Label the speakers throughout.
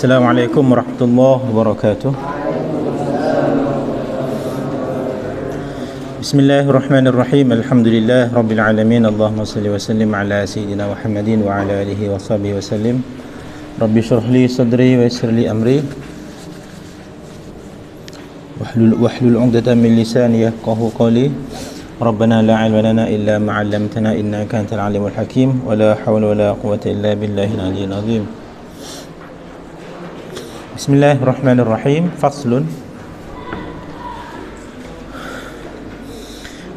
Speaker 1: Assalamualaikum warahmatullahi wabarakatuh. Bismillahirrahmanirrahim. Alhamdulillah rabbil alamin. Allahumma salli wa sallim ala sayyidina Muhammadin wa ala alihi wa sahbihi wa sallim. Rabbi shrah li sadri wa yassir li amri wahlul 'uqdatam min lisani yafqahu qawli. Rabbana la 'ilma lana illa ma 'allamtana innaka antal alimul hakim wa la hawla wa la quwwata illa billahil aliyyil azim. Bismillahirrahmanirrahim. Faslun.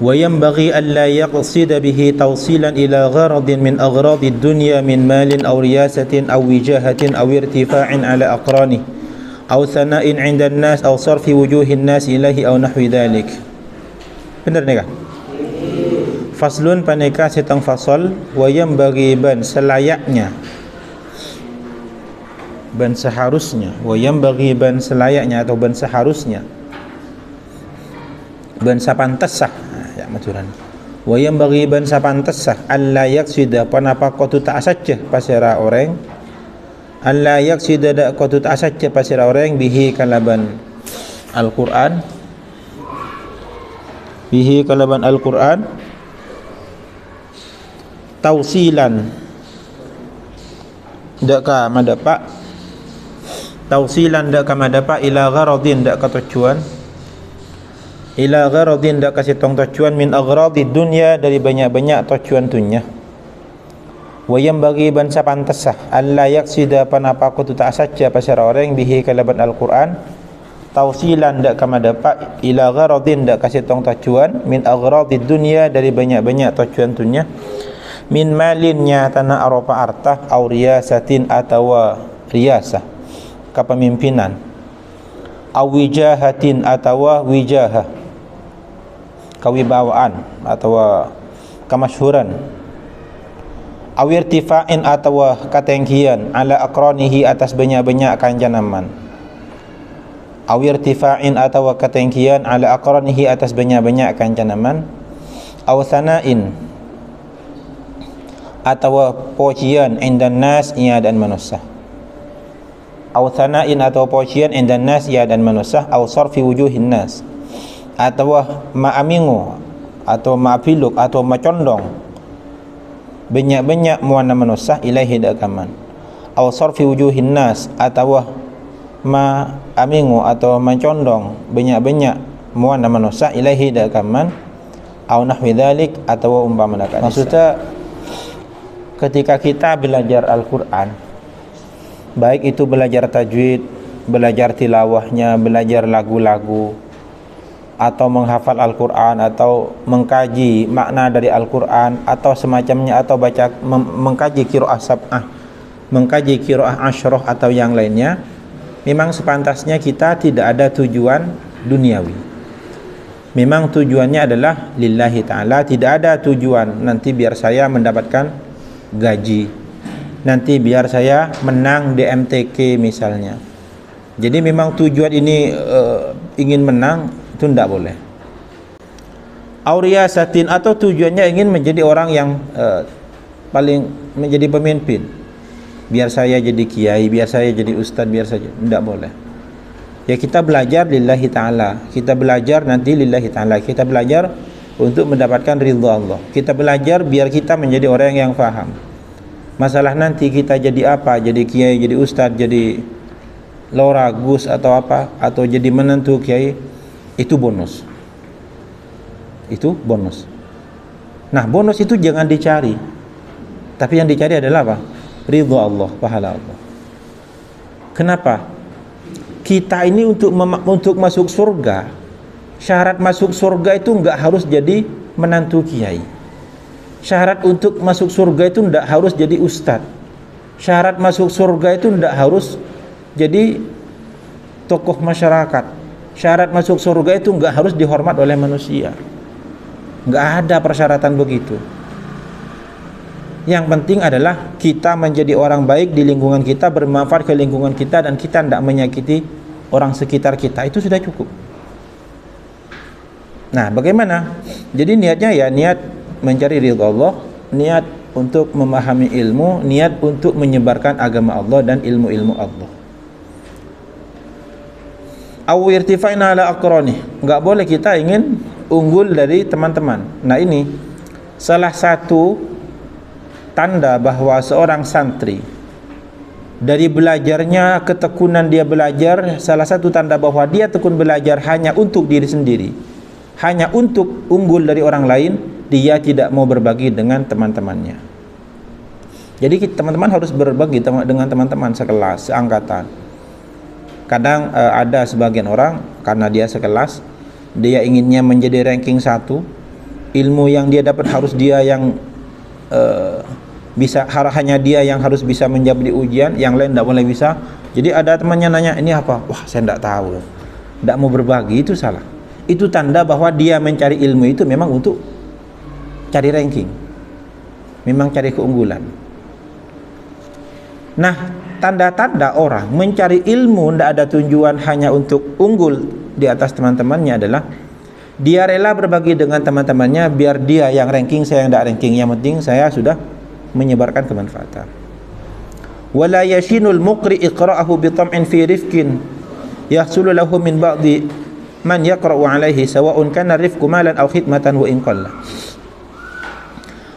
Speaker 1: وينبغي ألا يقصد به توصيلا إلى غرض من أغراض الدنيا من مال أو رياسة أو وجاهة أو ارتفاع على أقرانه أو ثناء عند الناس أو صرف وجوه الناس إليه أو نحو ذلك. Benar ni kan? Faslun paneka setang fasal. وينبغي ban selayaknya, ban seharusnya. وينبغي ban selayaknya atau ban seharusnya, ban sapantasah ya maturan. Wa yanbaghi ban sapantasah alla yaksida panapa qatu ta asacca pasira orang, alla yaksida da qatu ta asacca pasira orang bihi kalaban Al-Qur'an, bihi kalaban Al-Qur'an tausilan dak ka madapa, tausilan dak ka madapa ila gharadin dak ka tujuan, ila gharadin dak kasih tong tujuan min agradid dunya dari banyak-banyak tujuan dunia. Wa yanbaghi ban sapantasah alla yaksida panapa kutu ta saja pasara orang bihi kalaban Al-Qur'an tausilan dak kama dapat ila gharadin dak kasih tong tujuan min agradid dunya dari banyak-banyak tujuan dunia, min malinnya tanah aropa artah au riyasatin atawa riyasah kepemimpinan, au wijahatin atawa wijahah kewibawaan atau kemasyhuran, awirtifa'in atau katengkian ala aqranihi atas banyak-banyak kanjanaman, awirtifa'in atau katengkian ala aqranihi atas banyak-banyak kanjanaman, aw sana'in atau pujian indan nas ia dan manusia, aw sana'in atau pujian indan nas ia dan manusia, aw sarfi wujuhin nas atau ma'amingu atau ma'apiluk atau macondong banyak-banyak muanna manusia ilaihi dakaman, aw sarfi wujuhin nas atau ma'amingu atau macondong banyak-banyak muanna manusia ilaihi dakaman, aw nahwi dzalik atau umpama dalik. Maksudnya ketika kita belajar Al-Qur'an, baik itu belajar tajwid, belajar tilawahnya, belajar lagu-lagu, atau menghafal Al-Quran, atau mengkaji makna dari Al-Quran, atau semacamnya, atau baca mengkaji qiraah sab'ah, mengkaji qiraah asyrah atau yang lainnya, memang sepantasnya kita tidak ada tujuan duniawi. Memang tujuannya adalah lillahi ta'ala, tidak ada tujuan nanti biar saya mendapatkan gaji, nanti biar saya menang di MTQ misalnya. Jadi memang tujuan ini ingin menang, itu tidak boleh. Auriyasatin atau tujuannya ingin menjadi orang yang paling menjadi pemimpin, biar saya jadi kiai, biar saya jadi ustaz, biar saja, tidak boleh. Ya kita belajar lillahi ta'ala, kita belajar nanti lillahi ta'ala, kita belajar untuk mendapatkan ridha Allah, kita belajar biar kita menjadi orang yang faham. Masalah nanti kita jadi apa, jadi kiai, jadi ustaz, jadi lora gus atau apa, atau jadi menentu kiai, itu bonus. Itu bonus. Nah, bonus itu jangan dicari. Tapi yang dicari adalah apa? Ridha Allah, pahala Allah. Kenapa? Kita ini untuk masuk surga, syarat masuk surga itu enggak harus jadi menantu kiai. Syarat untuk masuk surga itu enggak harus jadi ustadz. Syarat masuk surga itu enggak harus jadi tokoh masyarakat. Syarat masuk surga itu enggak harus dihormat oleh manusia. Enggak ada persyaratan begitu. Yang penting adalah kita menjadi orang baik di lingkungan kita, bermanfaat ke lingkungan kita, dan kita tidak menyakiti orang sekitar kita. Itu sudah cukup. Nah, bagaimana? Jadi niatnya ya niat mencari ridha Allah, niat untuk memahami ilmu, niat untuk menyebarkan agama Allah dan ilmu-ilmu Allah. Aw irtifa'na ala aqrani. Enggak boleh kita ingin unggul dari teman-teman. Nah, ini salah satu tanda bahwa seorang santri dari belajarnya, ketekunan dia belajar, salah satu tanda bahwa dia tekun belajar hanya untuk diri sendiri, hanya untuk unggul dari orang lain, dia tidak mau berbagi dengan teman-temannya. Jadi teman-teman harus berbagi dengan teman-teman sekelas, seangkatan. Kadang ada sebagian orang karena dia sekelas, dia inginnya menjadi ranking 1, ilmu yang dia dapat harus dia yang hanya dia yang harus bisa menjawab di ujian, yang lain tidak boleh bisa. Jadi ada temannya nanya, ini apa? Wah, saya tidak tahu, tidak mau berbagi. Itu salah. Itu tanda bahwa dia mencari ilmu itu memang untuk cari ranking, memang cari keunggulan. Nah, tanda-tanda orang mencari ilmu tidak ada tujuan hanya untuk unggul di atas teman-temannya adalah dia rela berbagi dengan teman-temannya biar dia yang ranking, saya yang tidak ranking, yang penting saya sudah menyebarkan kemanfaatan. Wala yashinul muqri iqra'ahu bi tam'in fi rifqin yahsulu lahu min ba'di man yaqra'u alaihi sawa'un kana rifqu malan aw khidmatan wa in qalla.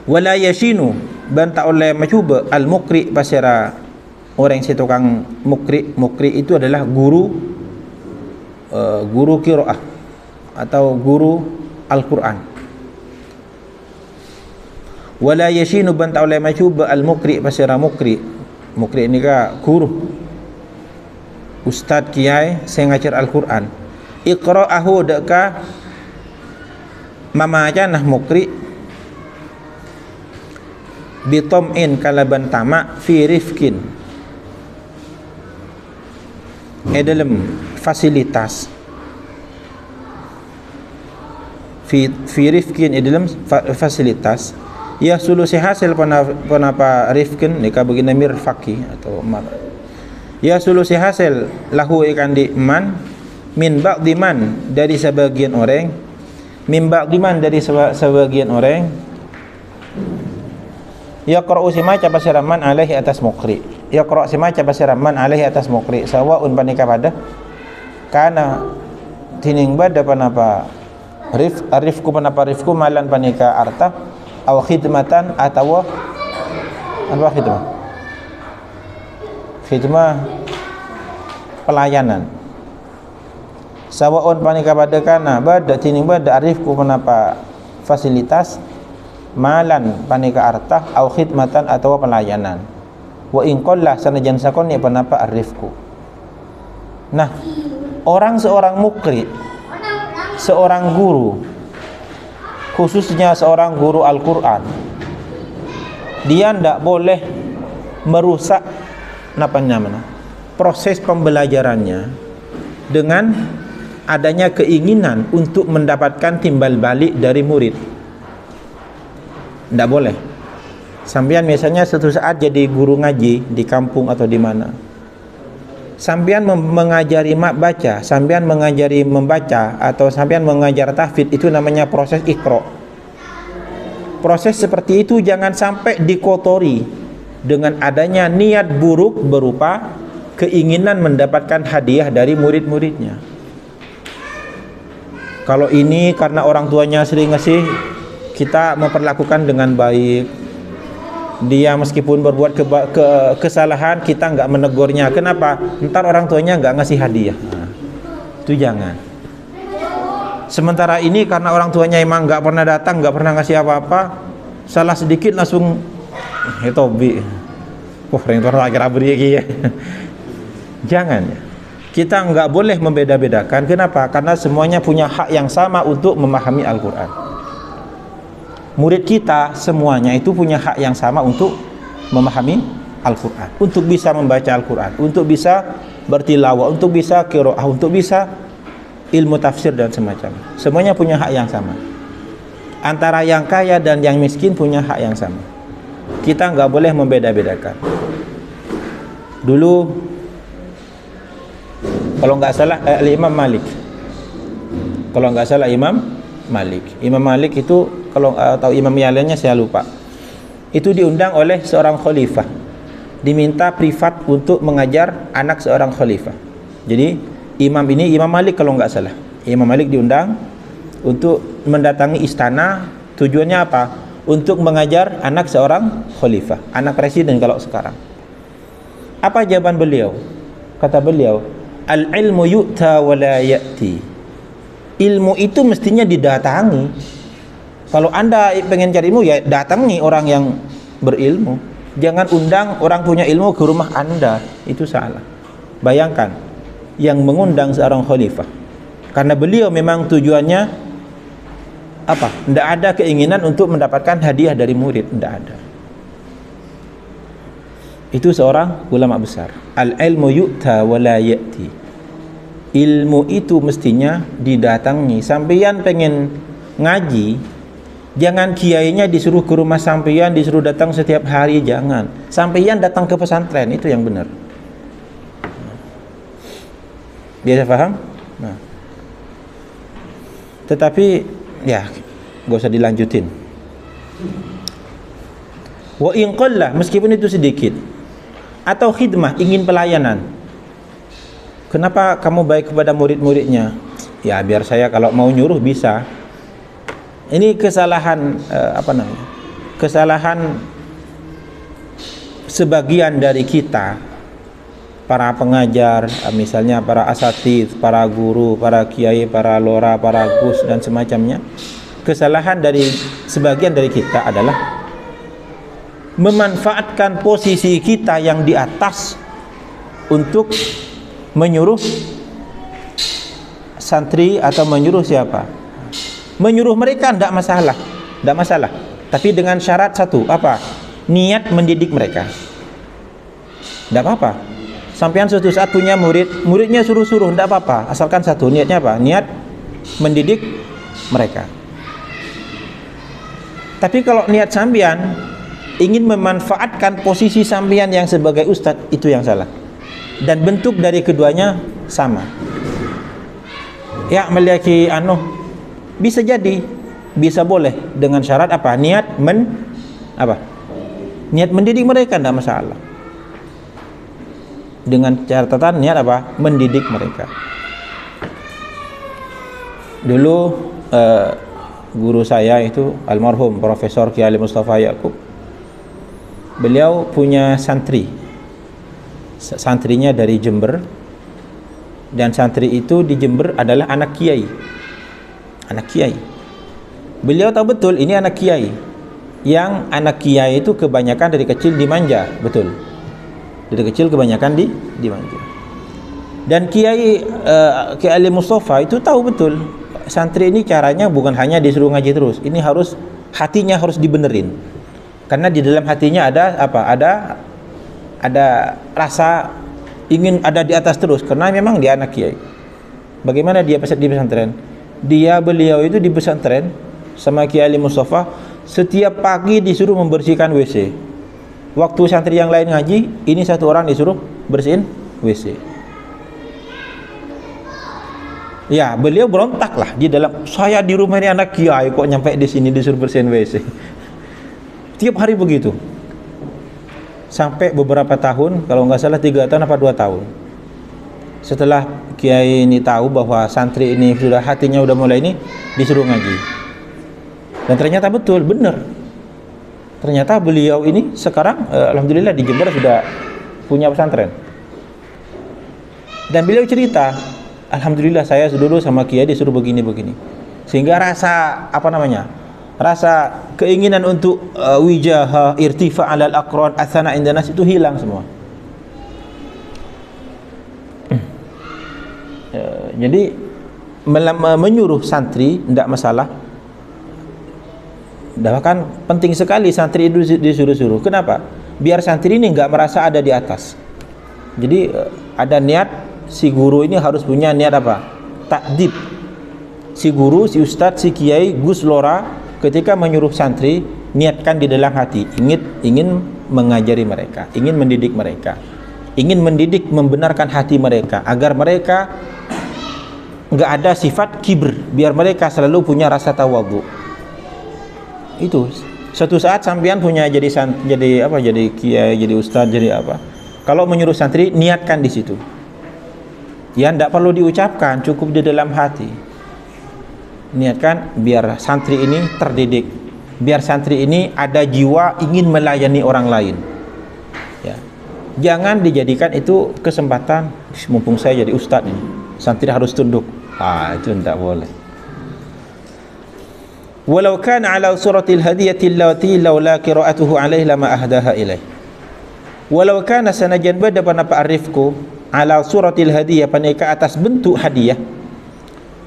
Speaker 1: Wala yashinu, banta oleh mencuba al muqri pasira orang si tukang mukri itu adalah guru qiraah atau guru Al-Qur'an. Wala yashinu banta oleh mencuba al mukri pasira mukri ini ka guru ustad kiai saya ngajar Al-Qur'an. Iqra'ahu deka mamajanah mukri bitom'in kalaban tamak fi rifkin dalam fasilitas fi rifkin dalam fasilitas ya sulusi hasil panapa rifkin nika begini mirfaki atau mar ya sulusi hasil lahu ikan di man min ba'di man dari sebagian orang, min ba'di man dari sebagian orang, yaqra'u simaca pasiraman alaihi atas mukri, yaqra' simaca pasiraman alaihi atas mukri sawaun panika pada kana tining bada panapa rifku panapa rifku malan panika arta aw khidmatan atau apa khidmah pelayanan. Sawaun panika pada kana bada tining bada arifku panapa fasilitas malan panika arta aw khidmatan atau pelayanan wa in qalla sanajan sakoni panapa arifku. Nah, seorang mukri, seorang guru, khususnya seorang guru Al-Quran, dia tidak boleh merusak proses pembelajarannya dengan adanya keinginan untuk mendapatkan timbal balik dari murid. Tidak boleh. Sampean misalnya suatu saat jadi guru ngaji di kampung atau di mana, sampean mengajari baca, sampean mengajari membaca, atau sampean mengajar tahfidz, itu namanya proses iqra. Proses seperti itu jangan sampai dikotori dengan adanya niat buruk berupa keinginan mendapatkan hadiah dari murid-muridnya. Kalau ini karena orang tuanya sering ngasih, kita memperlakukan dengan baik. Dia meskipun berbuat kesalahan, kita nggak menegurnya. Kenapa? Ntar orang tuanya nggak ngasih hadiah. Nah, itu jangan. Sementara ini karena orang tuanya emang nggak pernah datang, nggak pernah ngasih apa-apa, salah sedikit langsung tobi. Wah, rentor akhir abri ya. Jangan ya. Kita nggak boleh membeda-bedakan. Kenapa? Karena semuanya punya hak yang sama untuk memahami Al-Quran. Murid kita semuanya itu punya hak yang sama untuk memahami Al-Quran, untuk bisa membaca Al-Quran, untuk bisa bertilawah, untuk bisa qiraah, untuk bisa ilmu tafsir dan semacamnya. Semuanya punya hak yang sama. Antara yang kaya dan yang miskin punya hak yang sama. Kita nggak boleh membeda-bedakan. Dulu kalau nggak salah Imam Malik, kalau nggak salah Imam Malik itu, kalau tahu imam yang lainnya saya lupa, itu diundang oleh seorang khalifah, diminta privat untuk mengajar anak seorang khalifah. Jadi Imam ini Imam Malik kalau nggak salah. Imam Malik diundang untuk mendatangi istana, tujuannya apa? Untuk mengajar anak seorang khalifah, anak presiden kalau sekarang. Apa jawaban beliau? Kata beliau, al-ilmu yu'ta wa la ya'ti. Ilmu itu mestinya didatangi. Kalau Anda pengen cari ilmu, ya datangi orang yang berilmu. Jangan undang orang punya ilmu ke rumah Anda. Itu salah. Bayangkan, yang mengundang seorang khalifah, karena beliau memang tujuannya apa? Tidak ada keinginan untuk mendapatkan hadiah dari murid. Tidak ada. Itu seorang ulama besar. Al-ilmu yu'ta wa la ya'ti. Ilmu itu mestinya didatangi. Sampeyan pengen ngaji, jangan kiainya disuruh ke rumah sampeyan, disuruh datang setiap hari, jangan. Sampeyan datang ke pesantren, itu yang benar. Biasa paham? Nah. Tetapi ya, gak usah dilanjutin. Wa in qalla, meskipun itu sedikit. Atau khidmah, ingin pelayanan. Kenapa kamu baik kepada murid-muridnya? Ya biar saya kalau mau nyuruh bisa. Ini kesalahan kesalahan sebagian dari kita, para pengajar, misalnya para asatidz, para guru, para kiai, para lora, para gus dan semacamnya. Kesalahan dari sebagian dari kita adalah memanfaatkan posisi kita yang di atas untuk menyuruh santri atau menyuruh siapa? Menyuruh mereka tidak masalah, tidak masalah. Tapi dengan syarat satu, apa? Niat mendidik mereka. Tidak apa-apa. Sampean suatu saat punya murid, muridnya suruh-suruh, tidak apa-apa. Asalkan satu, niatnya apa? Niat mendidik mereka. Tapi kalau niat sampean ingin memanfaatkan posisi sampean yang sebagai ustadz, itu yang salah. Dan bentuk dari keduanya sama. Ya meliaki bisa jadi, bisa boleh dengan syarat apa? Niat Niat mendidik mereka tidak masalah. Dengan catatan niat apa? Mendidik mereka. Dulu guru saya itu almarhum Profesor Kiai Mustafa Yaqub. Beliau punya santrinya dari Jember, dan santri itu di Jember adalah anak kiai. Beliau tahu betul ini anak kiai. Yang anak kiai itu kebanyakan dari kecil dimanja, betul. Dari kecil kebanyakan dimanja. Dan Kiai Ali Mustafa itu tahu betul santri ini caranya bukan hanya disuruh ngaji terus. Ini harus hatinya harus dibenerin. Karena di dalam hatinya ada apa? Ada rasa ingin ada di atas terus, karena memang dia anak kiai. Bagaimana dia di pesantren? Beliau itu di pesantren sama Kiai Ali Mustafa setiap pagi disuruh membersihkan WC. Waktu santri yang lain ngaji, ini satu orang disuruh bersihin WC. Ya, beliau berontak lah di dalam, saya di rumah ini anak kiai kok nyampe di sini disuruh bersihin WC. Tiap hari begitu. Sampai beberapa tahun, kalau nggak salah 3 tahun apa 2 tahun. Setelah kiai ini tahu bahwa santri ini sudah hatinya udah mulai ini, disuruh ngaji. Dan ternyata betul, benar. Ternyata beliau ini sekarang alhamdulillah di Jember sudah punya pesantren. Dan beliau cerita, alhamdulillah saya dulu sama kiai disuruh begini-begini. Sehingga rasa rasa keinginan untuk wijaha, irtifa alal aqran, athana indanas itu hilang semua. Jadi menyuruh santri tidak masalah. Bahkan penting sekali santri itu disuruh-suruh. Kenapa? Biar santri ini nggak merasa ada di atas. Jadi ada niat, si guru ini harus punya niat apa? Takdib. Si guru, si ustadz, si kiai, gus lora ketika menyuruh santri, niatkan di dalam hati ingin mengajari mereka, ingin mendidik mereka, ingin mendidik, membenarkan hati mereka agar mereka nggak ada sifat kibr, biar mereka selalu punya rasa tawadhu. Itu suatu saat sampean punya jadi kiai, jadi ustadz, jadi apa, kalau menyuruh santri niatkan di situ. Yang tidak perlu diucapkan, cukup di dalam hati. Niatkan biar santri ini terdidik, biar santri ini ada jiwa ingin melayani orang lain. Ya. Jangan dijadikan itu kesempatan, mumpung saya jadi ustadz ini, santri harus tunduk. Itu tidak boleh. Walau kana ala suratil hadiyati allati laula qira'atuhu alaihi lama ahdaha ilaih. Walau kana sanajan bada panapa arifku ala suratil hadiyah, paneka atas bentuk hadiah.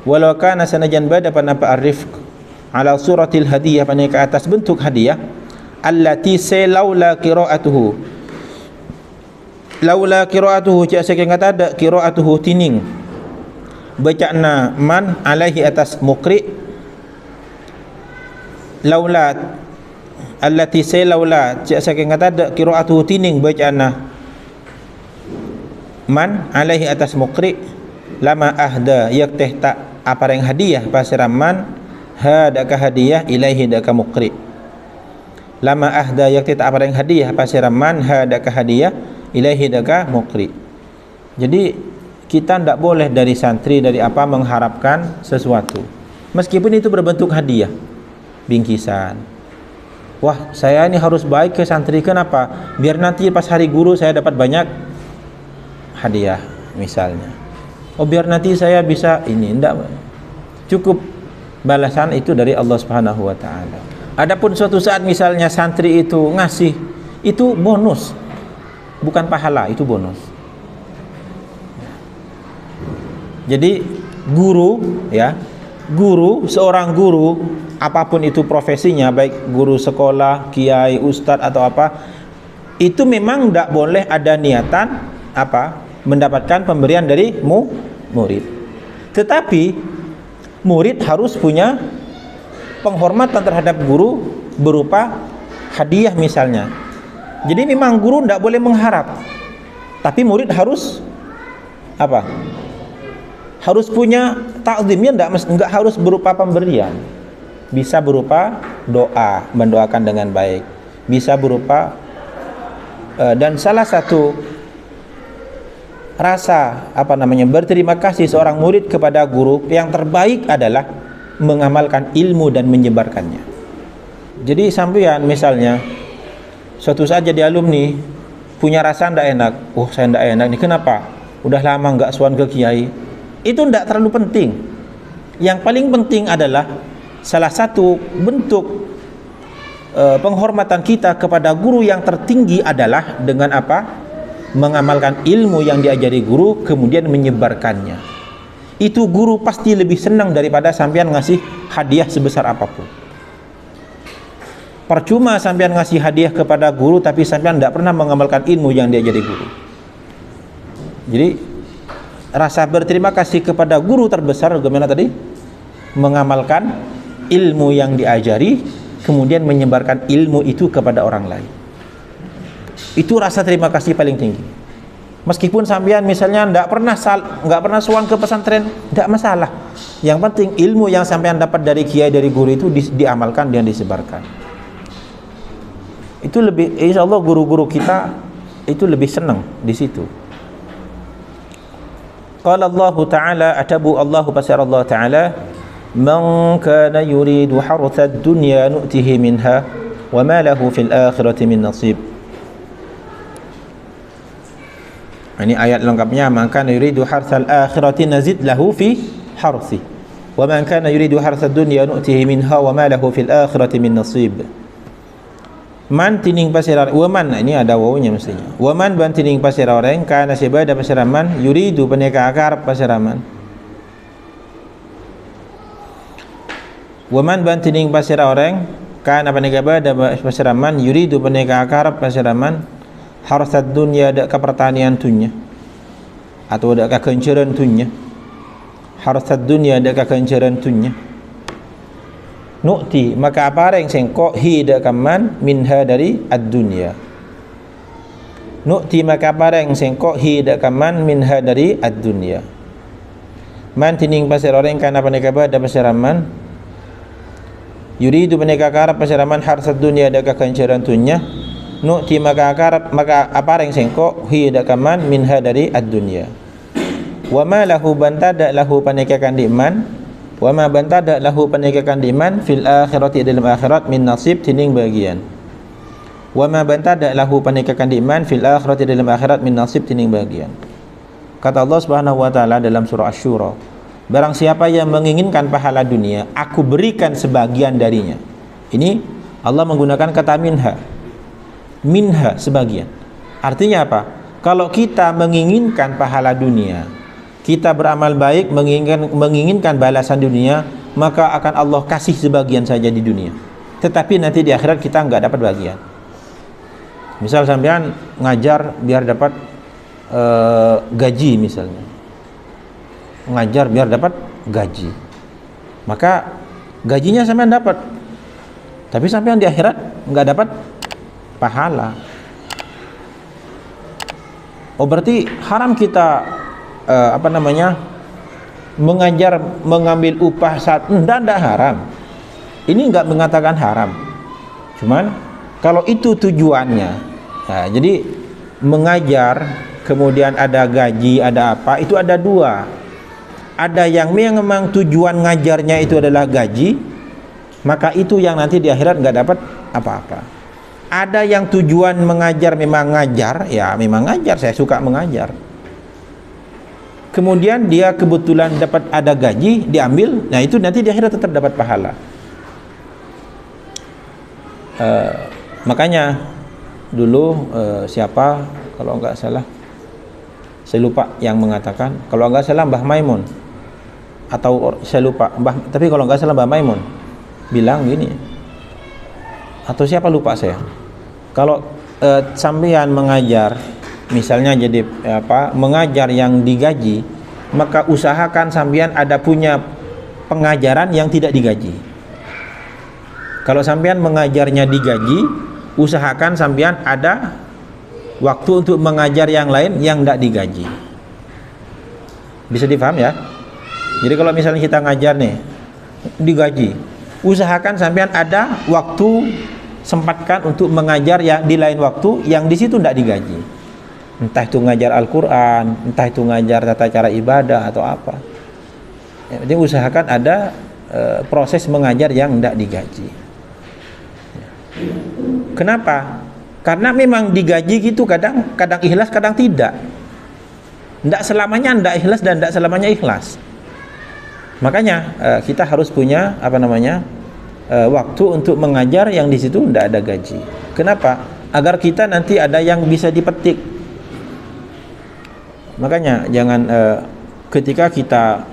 Speaker 1: Walau kana sanajan bada panapa arifku ala suratil hadiyah, paneka atas bentuk hadiah. Allati laula qira'atuhu, laula qira'atuhu, cak saya kata ada qira'atuhu tining bacana man alaihi atas muqri. Laula allati laula, cak saya kata ada qira'atuhu tining bacana man alaihi atas muqri, lama ahda yak teh tak apareng hadiah pasira man hadaka hadiah ilaihi daka muqri. Lama ahda yak teh tak apareng hadiah pasira man hadaka hadiah ilaihi daka muqri. Jadi kita tidak boleh dari santri dari apa mengharapkan sesuatu, meskipun itu berbentuk hadiah, bingkisan. Wah, saya ini harus baik ke santri, kenapa? Biar nanti pas hari guru saya dapat banyak hadiah misalnya. Oh, biar nanti saya bisa ini. Tidak, cukup balasan itu dari Allah Subhanahu wa taala. Adapun suatu saat misalnya santri itu ngasih, itu bonus, bukan pahala, itu bonus. Jadi guru, ya, guru, seorang guru apapun itu profesinya, baik guru sekolah, kiai, ustadz atau apa, itu memang tidak boleh ada niatan apa mendapatkan pemberian dari murid. Tetapi murid harus punya penghormatan terhadap guru berupa hadiah misalnya. Jadi memang guru tidak boleh mengharap, tapi murid harus apa? Harus punya takzimnya, enggak harus berupa pemberian. Bisa berupa doa, mendoakan dengan baik. Bisa berupa dan salah satu rasa berterima kasih seorang murid kepada guru yang terbaik adalah mengamalkan ilmu dan menyebarkannya. Jadi sampean misalnya suatu saat jadi alumni punya rasa ndak enak, saya ndak enak nih, kenapa? Udah lama nggak sowan ke kiai. Itu ndak terlalu penting. Yang paling penting adalah salah satu bentuk penghormatan kita kepada guru yang tertinggi adalah dengan apa? Mengamalkan ilmu yang diajari guru kemudian menyebarkannya. Itu guru pasti lebih senang daripada sampean ngasih hadiah sebesar apapun. Percuma sampean ngasih hadiah kepada guru tapi sampean tidak pernah mengamalkan ilmu yang diajari guru. Jadi rasa berterima kasih kepada guru terbesar bagaimana tadi? Mengamalkan ilmu yang diajari kemudian menyebarkan ilmu itu kepada orang lain. Itu rasa terima kasih paling tinggi. Meskipun sampean misalnya enggak pernah sowan ke pesantren, enggak masalah. Yang penting ilmu yang sampean dapat dari kiai, dari guru itu diamalkan dan disebarkan. Itu lebih, insyaallah guru-guru kita itu lebih senang di situ. Qala Allah Ta'ala, atabu Allah pasar Allah Ta'ala, man kana yuridu harthad dunya nu'tihi minha wa ma lahu fil akhirati min nasib. Ini ayat lengkapnya, man kana yuridu harthal akhirati nazid lahu fi harthi wa man kana yuridu harthad dunya nu'tihi minha wa ma lahu fil akhirati min nasib. Man tining pasir waman, ini ada wawunya mestinya. Waman ban tining pasir orang kana sebada pasiraman yuridu peneka akar pasiraman. Waman ban tining pasir orang kana peneka bada pasiraman yuridu peneka akar pasiraman harsad dunya dak pertanian tunya atau dak kekenceran tunya. Harsad dunya dak kekenceran tunya. Nu'ti maka apa yang sengkok hida kaman minha dari ad-dunya. Nu'ti maka apa yang sengkok hida kaman minha dari ad-dunya. Man tining pasir orang kana paneka bada pasiraman yuridu paneka karap pasiraman harsad dunya dak kekenceran tunya. Nu'ti maka apa yang sengkok hida kaman minha dari ad-dunya. Wa ma lahu bantada lahu panikakan diman, wa ma bantada lahu panikakan diman fil akhirati dalam akhirat min nasib tining bagian. Wa ma bantada lahu panikakan diman fil akhirati dalam akhirat min nasib tining bagian. Kata Allah Subhanahu wa taala dalam surah Asy-Syura, barang siapa yang menginginkan pahala dunia, aku berikan sebagian darinya. Ini Allah menggunakan kata minha. Minha sebagian. Artinya apa? Kalau kita menginginkan pahala dunia, kita beramal baik, menginginkan balasan dunia, maka akan Allah kasih sebagian saja di dunia. Tetapi nanti di akhirat kita nggak dapat bagian. Misal sampean ngajar biar dapat gaji misalnya, ngajar biar dapat gaji, maka gajinya sampean dapat, tapi sampean di akhirat nggak dapat pahala. Oh, berarti haram kita mengajar mengambil upah saat tidak haram. Ini nggak mengatakan haram, cuman kalau itu tujuannya, nah, jadi mengajar kemudian ada gaji, ada apa, itu ada dua. Ada yang memang tujuan ngajarnya itu adalah gaji, maka itu yang nanti di akhirat nggak dapat apa-apa. Ada yang tujuan mengajar memang ngajar, ya memang ngajar, saya suka mengajar. Kemudian dia kebetulan dapat ada gaji, diambil, nah itu nanti di akhirat tetap dapat pahala. Makanya dulu siapa kalau nggak salah, saya lupa yang mengatakan, kalau nggak salah Mbah Maimun atau saya lupa tapi kalau nggak salah Mbah Maimun bilang gini, atau siapa lupa saya, kalau sampean mengajar misalnya jadi mengajar yang digaji, maka usahakan sampean ada punya pengajaran yang tidak digaji. Kalau sampean mengajarnya digaji, usahakan sampean ada waktu untuk mengajar yang lain yang tidak digaji. Bisa dipaham ya? Jadi kalau misalnya kita ngajar nih digaji, usahakan sampean ada waktu, sempatkan untuk mengajar yang di lain waktu yang di situ tidak digaji. Entah itu ngajar Al-Quran, entah itu ngajar tata cara ibadah atau apa. Jadi usahakan ada proses mengajar yang tidak digaji. Kenapa? Karena memang digaji gitu, kadang ikhlas, kadang tidak. Tidak selamanya tidak ikhlas dan tidak selamanya ikhlas. Makanya kita harus punya waktu untuk mengajar yang di situ tidak ada gaji. Kenapa? Agar kita nanti ada yang bisa dipetik. Makanya jangan ketika kita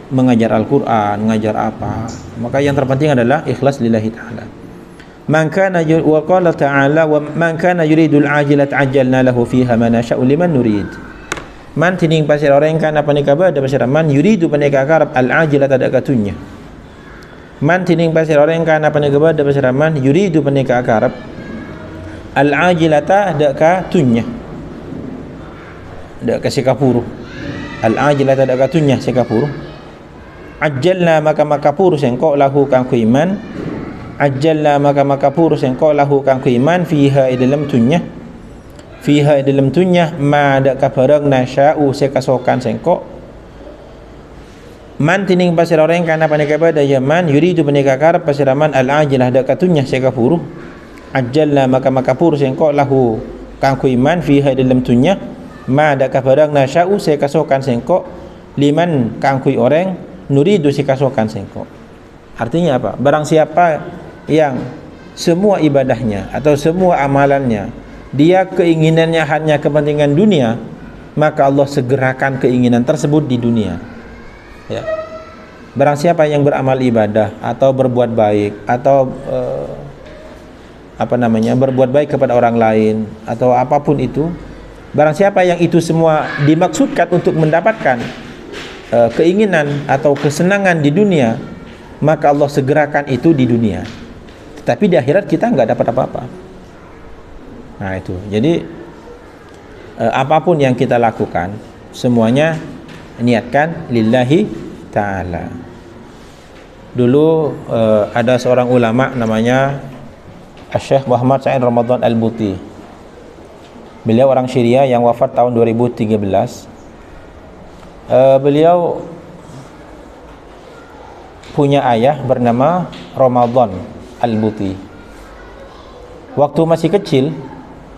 Speaker 1: mengajar Al-Quran, mengajar apa, maka yang terpenting adalah ikhlas lillahi ta'ala. Man kana wa qala ta'ala wa man kana yuridul ajilat ajjalna lahu fiha ma nasha'u liman nurid. Man tining pasir orang kan apa ni kabar ada pasir man yuridu panika karab al ajilat ada katunya. Man tining pasir orang kan apa ni kabar ada pasir man yuridu panika karab al ajilata ada katunya. Ada kasikapuru. Al ajilata ada katunya sikapuru. Ajjalna maka puru sengko lahu kang iman. Ajjalna maka puru sengko lahu kang iman fiha dalam tunya. Fiha dalam tunya ma da kabarang nasya'u sekasokan sengko. Man tining pasir orang kana panika pada yaman yuridu panika karab pasiraman al ajilah da katunya sekapuru. Ajjalna maka puru sengko lahu kang iman fiha dalam tunya ma da kabarang nasya'u sekasokan sengko liman kang orang nuridu sekasokan sengko. Artinya apa? Barang siapa yang semua ibadahnya atau semua amalannya dia keinginannya hanya kepentingan dunia, maka Allah segerakan keinginan tersebut di dunia. Ya. Barang siapa yang beramal ibadah atau berbuat baik atau berbuat baik kepada orang lain atau apapun itu, barang siapa yang itu semua dimaksudkan untuk mendapatkan keinginan atau kesenangan di dunia, maka Allah segerakan itu di dunia. Tetapi di akhirat kita nggak dapat apa-apa. Nah itu, jadi apapun yang kita lakukan semuanya niatkan lillahi ta'ala. Dulu ada seorang ulama namanya Syekh Muhammad Said Ramadan Al-Buti. Beliau orang Syria yang wafat tahun 2013. Beliau punya ayah bernama Ramadan Al-Buti. Waktu masih kecil,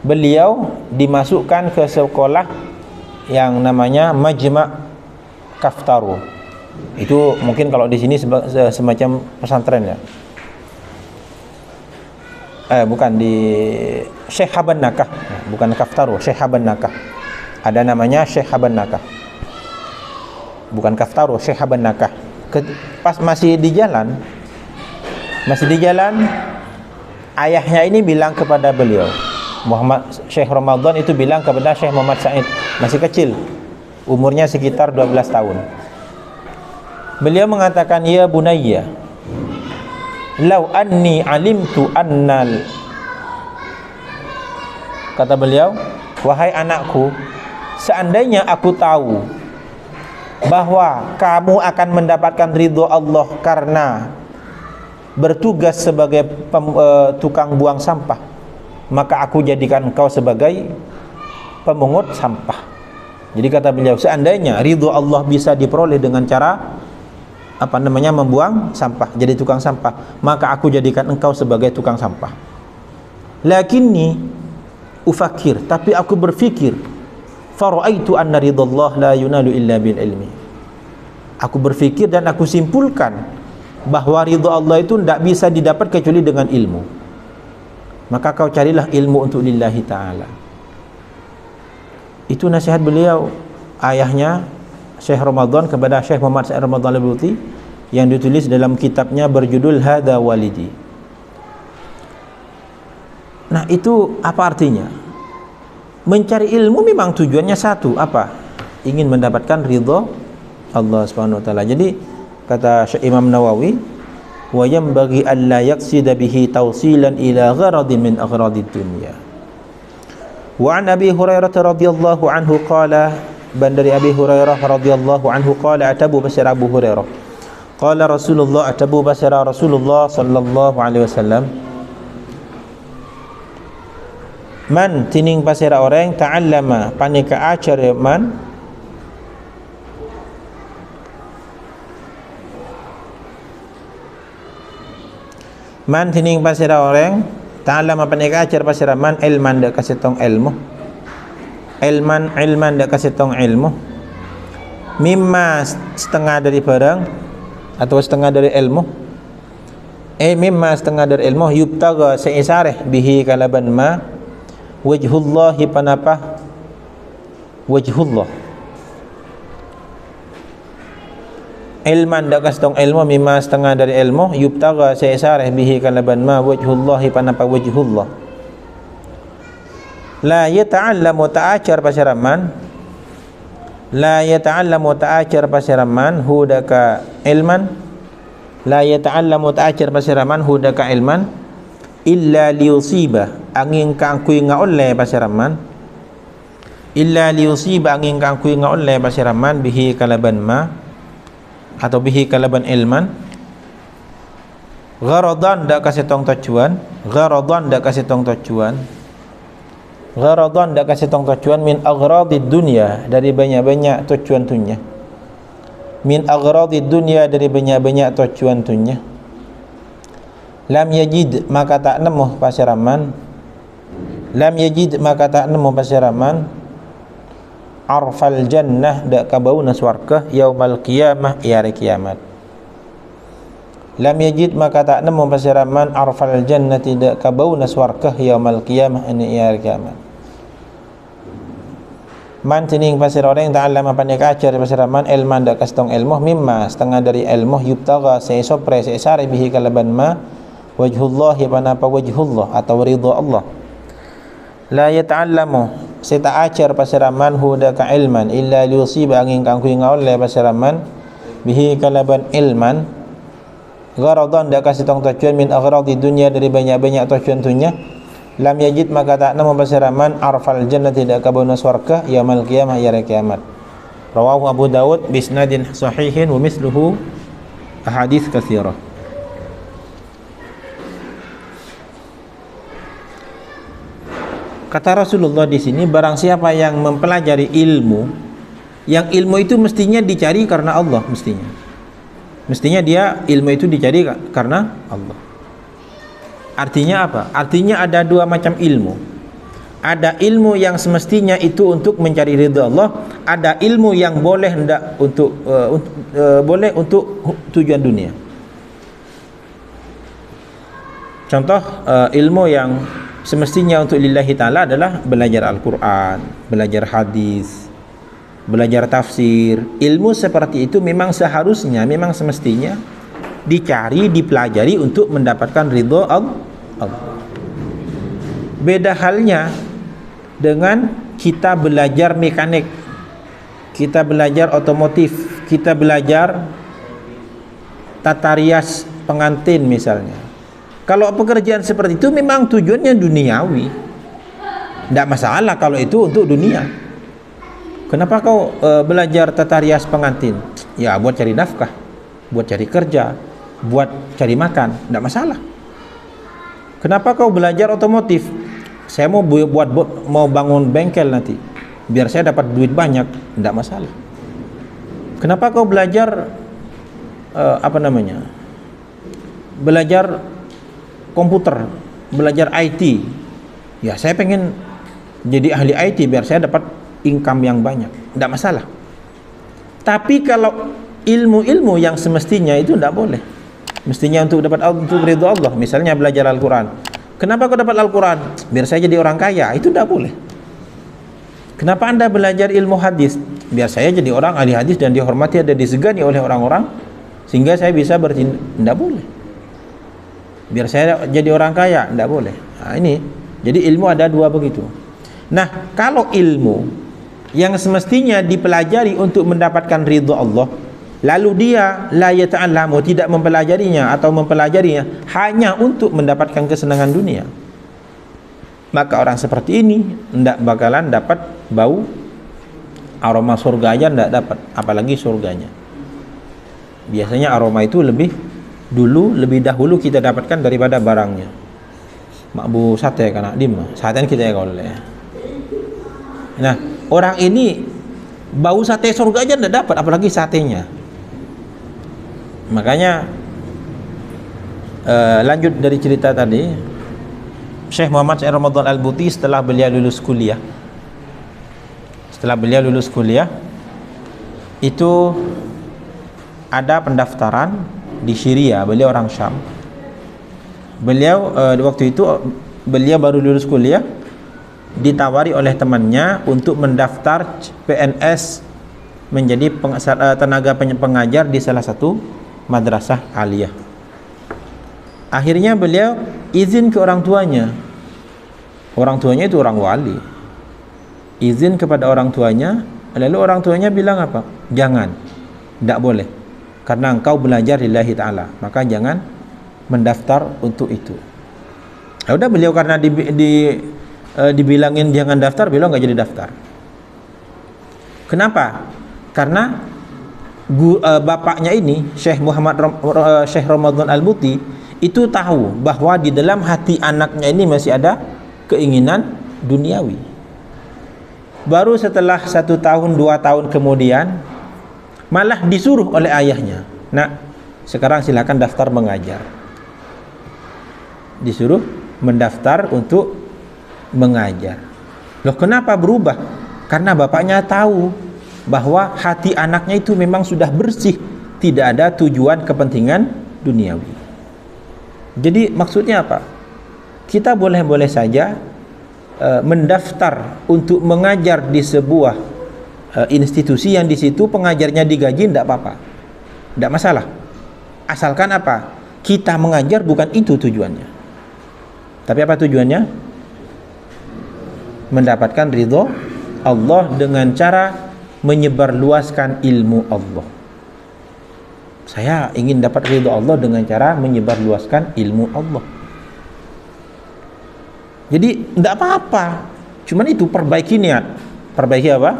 Speaker 1: beliau dimasukkan ke sekolah yang namanya Majma' Kaftaru. Itu mungkin kalau di sini semacam pesantren ya. Bukan di Syekh Haban Nakah, bukan Kaftaru, Syekh Haban Nakah. Ada namanya Syekh Haban Nakah. Bukan Kaftaru, Syekh Haban Nakah. Pas masih di jalan, ayahnya ini bilang kepada beliau, Syekh Ramadan itu bilang kepada Syekh Muhammad Said, masih kecil, umurnya sekitar 12 tahun. Beliau mengatakan, ya bunayya, lau anni alimtu annal, kata beliau, wahai anakku, seandainya aku tahu bahwa kamu akan mendapatkan ridho Allah karena bertugas sebagai tukang buang sampah, maka aku jadikan engkau sebagai pemungut sampah. Jadi kata beliau, seandainya ridho Allah bisa diperoleh dengan cara membuang sampah, jadi tukang sampah, maka aku jadikan engkau sebagai tukang sampah. Lakinni ufakir, tapi aku berfikir, faraitu anna ridallah la yunalu illa bil ilmi. Aku berfikir dan aku simpulkan bahwa ridha Allah itu tidak bisa didapat kecuali dengan ilmu. Maka kau carilah ilmu untuk lillahi ta'ala. Itu nasihat beliau, ayahnya Syekh Ramadan kepada Syekh Muhammad Said Ramadan Al-Buti, yang ditulis dalam kitabnya berjudul Hadza Walidi. Nah, itu apa artinya? Mencari ilmu memang tujuannya satu, apa? Ingin mendapatkan ridha Allah Subhanahu wa taala. Jadi kata Syekh Imam Nawawi, wa yanbaghi alla yaqsida bihi tawsilan ila gharadin min agharadid dunya. Wa an Abi Hurairah radhiyallahu anhu qala, ban dari Abi Hurairah radhiyallahu anhu qala, atabu basir Abu Hurairah, qala Rasulullah, atabu basir Rasulullah sallallahu alaihi wasallam, man tining pasira orang ta'allama panika ajar man tining pasira orang ta'allama panika ajar pasira man ilman dak kasih tong ilmu, ilman dak kasih tong ilmu, mimma setengah dari barang atau setengah dari ilmu, mimma setengah dari ilmu, yubtaga seisareh bihi kalaban ma wajhullahi panapa wajhullah, ilman dak kastong ilmu, mimma setengah dari ilmu, yubtaga seisareh bihi kalaban ma wajhullahi panapa wajhullah, la yata'allamu ta'ajar pasiraman, la yata'allamu ta'ajar pasiraman hudaka ilman, la yata'allamu ta'ajar pasiraman hudaka ilman, illa liusiba angin kangkui ngaolle pasiraman, illa liusiba angin kangkui ngaolle pasiraman bihi kalaban ma atau bihi kalaban ilman, gharadan dak kasih tong tujuan, gharadan dak kasih tong tujuan, gharadan dak kasih tong tujuan, min aghradid dunya dari banyak-banyak tujuan dunia, min aghradid dunya dari banyak-banyak tujuan dunia, lam yajid maka tak nemu pasiraman, lam yajid maka tak nemu pasiraman, arfal jannah dak kabauna swarga, yaumal qiyamah hari kiamat. Lam yajid maka tak nemu pasiraman, arfal jannah tidak kabauna swarga, yaumal qiyamah ini hari kiamat. Man tining pasir orang yang ta'allama pandai kacar pasiraman, ilman dak kastong ilmu, mimma setengah dari ilmu, yubtaga seisopre seisari bihi kalaban ma wajhullahi panapa wajhullah atau ridha Allah, la yata'allamu seta ajar pasiraman hudaka ilman illa liusiba angin kangkui ngaolle pasiraman bihi kalaban ilman, gharadan dak kasih tong tujuan, min aghradi dunya dari banyak-banyak tujuan dunia, lam yajid maka tak nemu pasiraman, arfal jannah tidak kabuna swarga, yaumil qiyamah hari kiamat. Rawahu Abu Dawud bisnadin sahihin wa misluhu ahadits katsirah. Kata Rasulullah di sini, barang siapa yang mempelajari ilmu Yang ilmu itu mestinya dicari karena Allah, mestinya dia ilmu itu dicari karena Allah. Artinya apa? Artinya ada dua macam ilmu. Ada ilmu yang semestinya itu untuk mencari ridha Allah, ada ilmu yang boleh hendak boleh untuk tujuan dunia. Contoh ilmu yang semestinya untuk lillahi ta'ala adalah belajar Al-Quran, belajar hadis, belajar tafsir. Ilmu seperti itu memang seharusnya, memang semestinya dicari, dipelajari untuk mendapatkan ridho Allah. Beda halnya dengan kita belajar mekanik, kita belajar otomotif, kita belajar tata rias pengantin misalnya. Kalau pekerjaan seperti itu memang tujuannya duniawi, tidak masalah kalau itu untuk dunia. Kenapa kau belajar tata rias pengantin? Ya buat cari nafkah, buat cari kerja, buat cari makan, tidak masalah. Kenapa kau belajar otomotif? Saya mau bangun bengkel nanti, biar saya dapat duit banyak, tidak masalah. Kenapa kau belajar belajar komputer, belajar IT? Ya saya pengen jadi ahli IT biar saya dapat income yang banyak, tidak masalah. Tapi kalau ilmu-ilmu yang semestinya itu tidak boleh, mestinya untuk ridho Allah. Misalnya belajar Al-Quran. Kenapa kau dapat Al-Quran? Biar saya jadi orang kaya. Itu tidak boleh. Kenapa Anda belajar ilmu hadis? Biar saya jadi orang ahli hadis dan dihormati dan disegani oleh orang-orang, sehingga saya bisa bertindak. Tidak boleh. Biar saya jadi orang kaya. Tidak boleh. Nah, ini jadi ilmu ada dua begitu. Nah, kalau ilmu yang semestinya dipelajari untuk mendapatkan ridho Allah, lalu dia la yata'allamu, tidak mempelajarinya atau mempelajarinya hanya untuk mendapatkan kesenangan dunia, maka orang seperti ini tidak bakalan dapat bau aroma surga aja, tidak dapat, apalagi surganya. Biasanya aroma itu lebih dahulu kita dapatkan daripada barangnya. Makbu sate kana dim, sate kita ya kalau ya. Nah, orang ini bau sate surga aja tidak dapat, apalagi satenya. Makanya lanjut dari cerita tadi, Syekh Muhammad Syekh Ramadan Al-Buti setelah beliau lulus kuliah itu ada pendaftaran di Syria. Beliau orang Syam. Beliau waktu itu beliau baru lulus kuliah, ditawari oleh temannya untuk mendaftar PNS menjadi tenaga pengajar di salah satu madrasah aliyah. Akhirnya beliau izin ke orang tuanya. Orang tuanya itu orang wali. Izin kepada orang tuanya, lalu orang tuanya bilang apa? Jangan, tidak boleh, karena engkau belajar lillahi ta'ala, maka jangan mendaftar untuk itu. Ya udah, beliau karena dibilangin jangan daftar, beliau nggak jadi daftar. Kenapa? Karena bapaknya ini Syekh Ramadan Al-Buti itu tahu bahwa di dalam hati anaknya ini masih ada keinginan duniawi. Baru setelah 1 tahun 2 tahun kemudian malah disuruh oleh ayahnya, "Nak, sekarang silakan daftar mengajar." Disuruh mendaftar untuk mengajar. Loh, kenapa berubah? Karena bapaknya tahu bahwa hati anaknya itu memang sudah bersih, tidak ada tujuan kepentingan duniawi. Jadi maksudnya apa? Kita boleh-boleh saja mendaftar untuk mengajar di sebuah institusi yang di situ pengajarnya digaji, tidak apa-apa, tidak masalah. Asalkan apa? Kita mengajar bukan itu tujuannya. Tapi apa tujuannya? Mendapatkan ridho Allah dengan cara menyebarluaskan ilmu Allah. Saya ingin dapat ridho Allah dengan cara menyebarluaskan ilmu Allah. Jadi tidak apa-apa, cuman itu perbaiki niat. Perbaiki apa?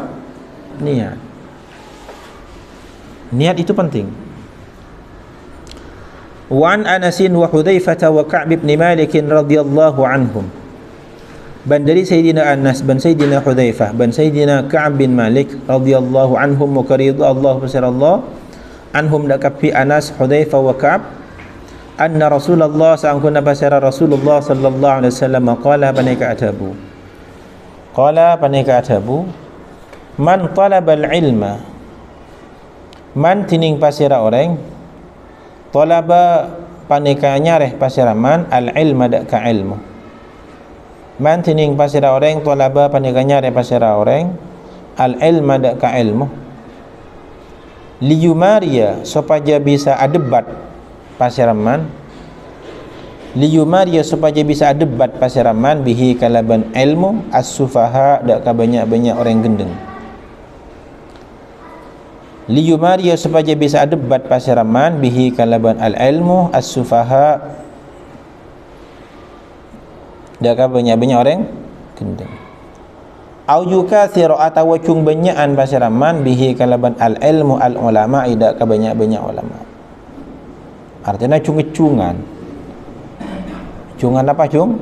Speaker 1: Niat. Niat itu penting. Wa an Anas wa Hudzaifah wa Ka'b bin Malik radhiyallahu anhum ban dari Sayyidina Anas, ban Sayyidina Hudzaifah, ban Sayyidina Ka'ab bin Malik radhiyallahu anhum wa qarida Allah fasirallah anhum dakafi Anas, Hudzaifah wa Ka'ab anna Rasulullah sa'angkuna basara Rasulullah sallallahu alaihi wasallam qala panika atabu man talabal ilma, man tining pasira orang talaba panika nyareh pasira man al ilma dak ka ilmu, man tining pasira orang talaba panika nyareh pasira orang al ilma dak ka ilmu, liyumaria supaya bisa adebat pasiraman, liyumaria supaya bisa adebat pasiraman bihi kalaban ilmu as-sufaha dak ka banyak-banyak orang gendeng, liyumaria supaya bisa adebat pasiraman bihi kalaban al-ilmu as-sufaha dak ka banyak-banyak orang gendeng, au yukatsiru atawa cung banyakan pasiraman bihi kalaban al-ilmu al-ulama dak ka banyak-banyak ulama. Artinya cung-cungan. Cungan apa cung?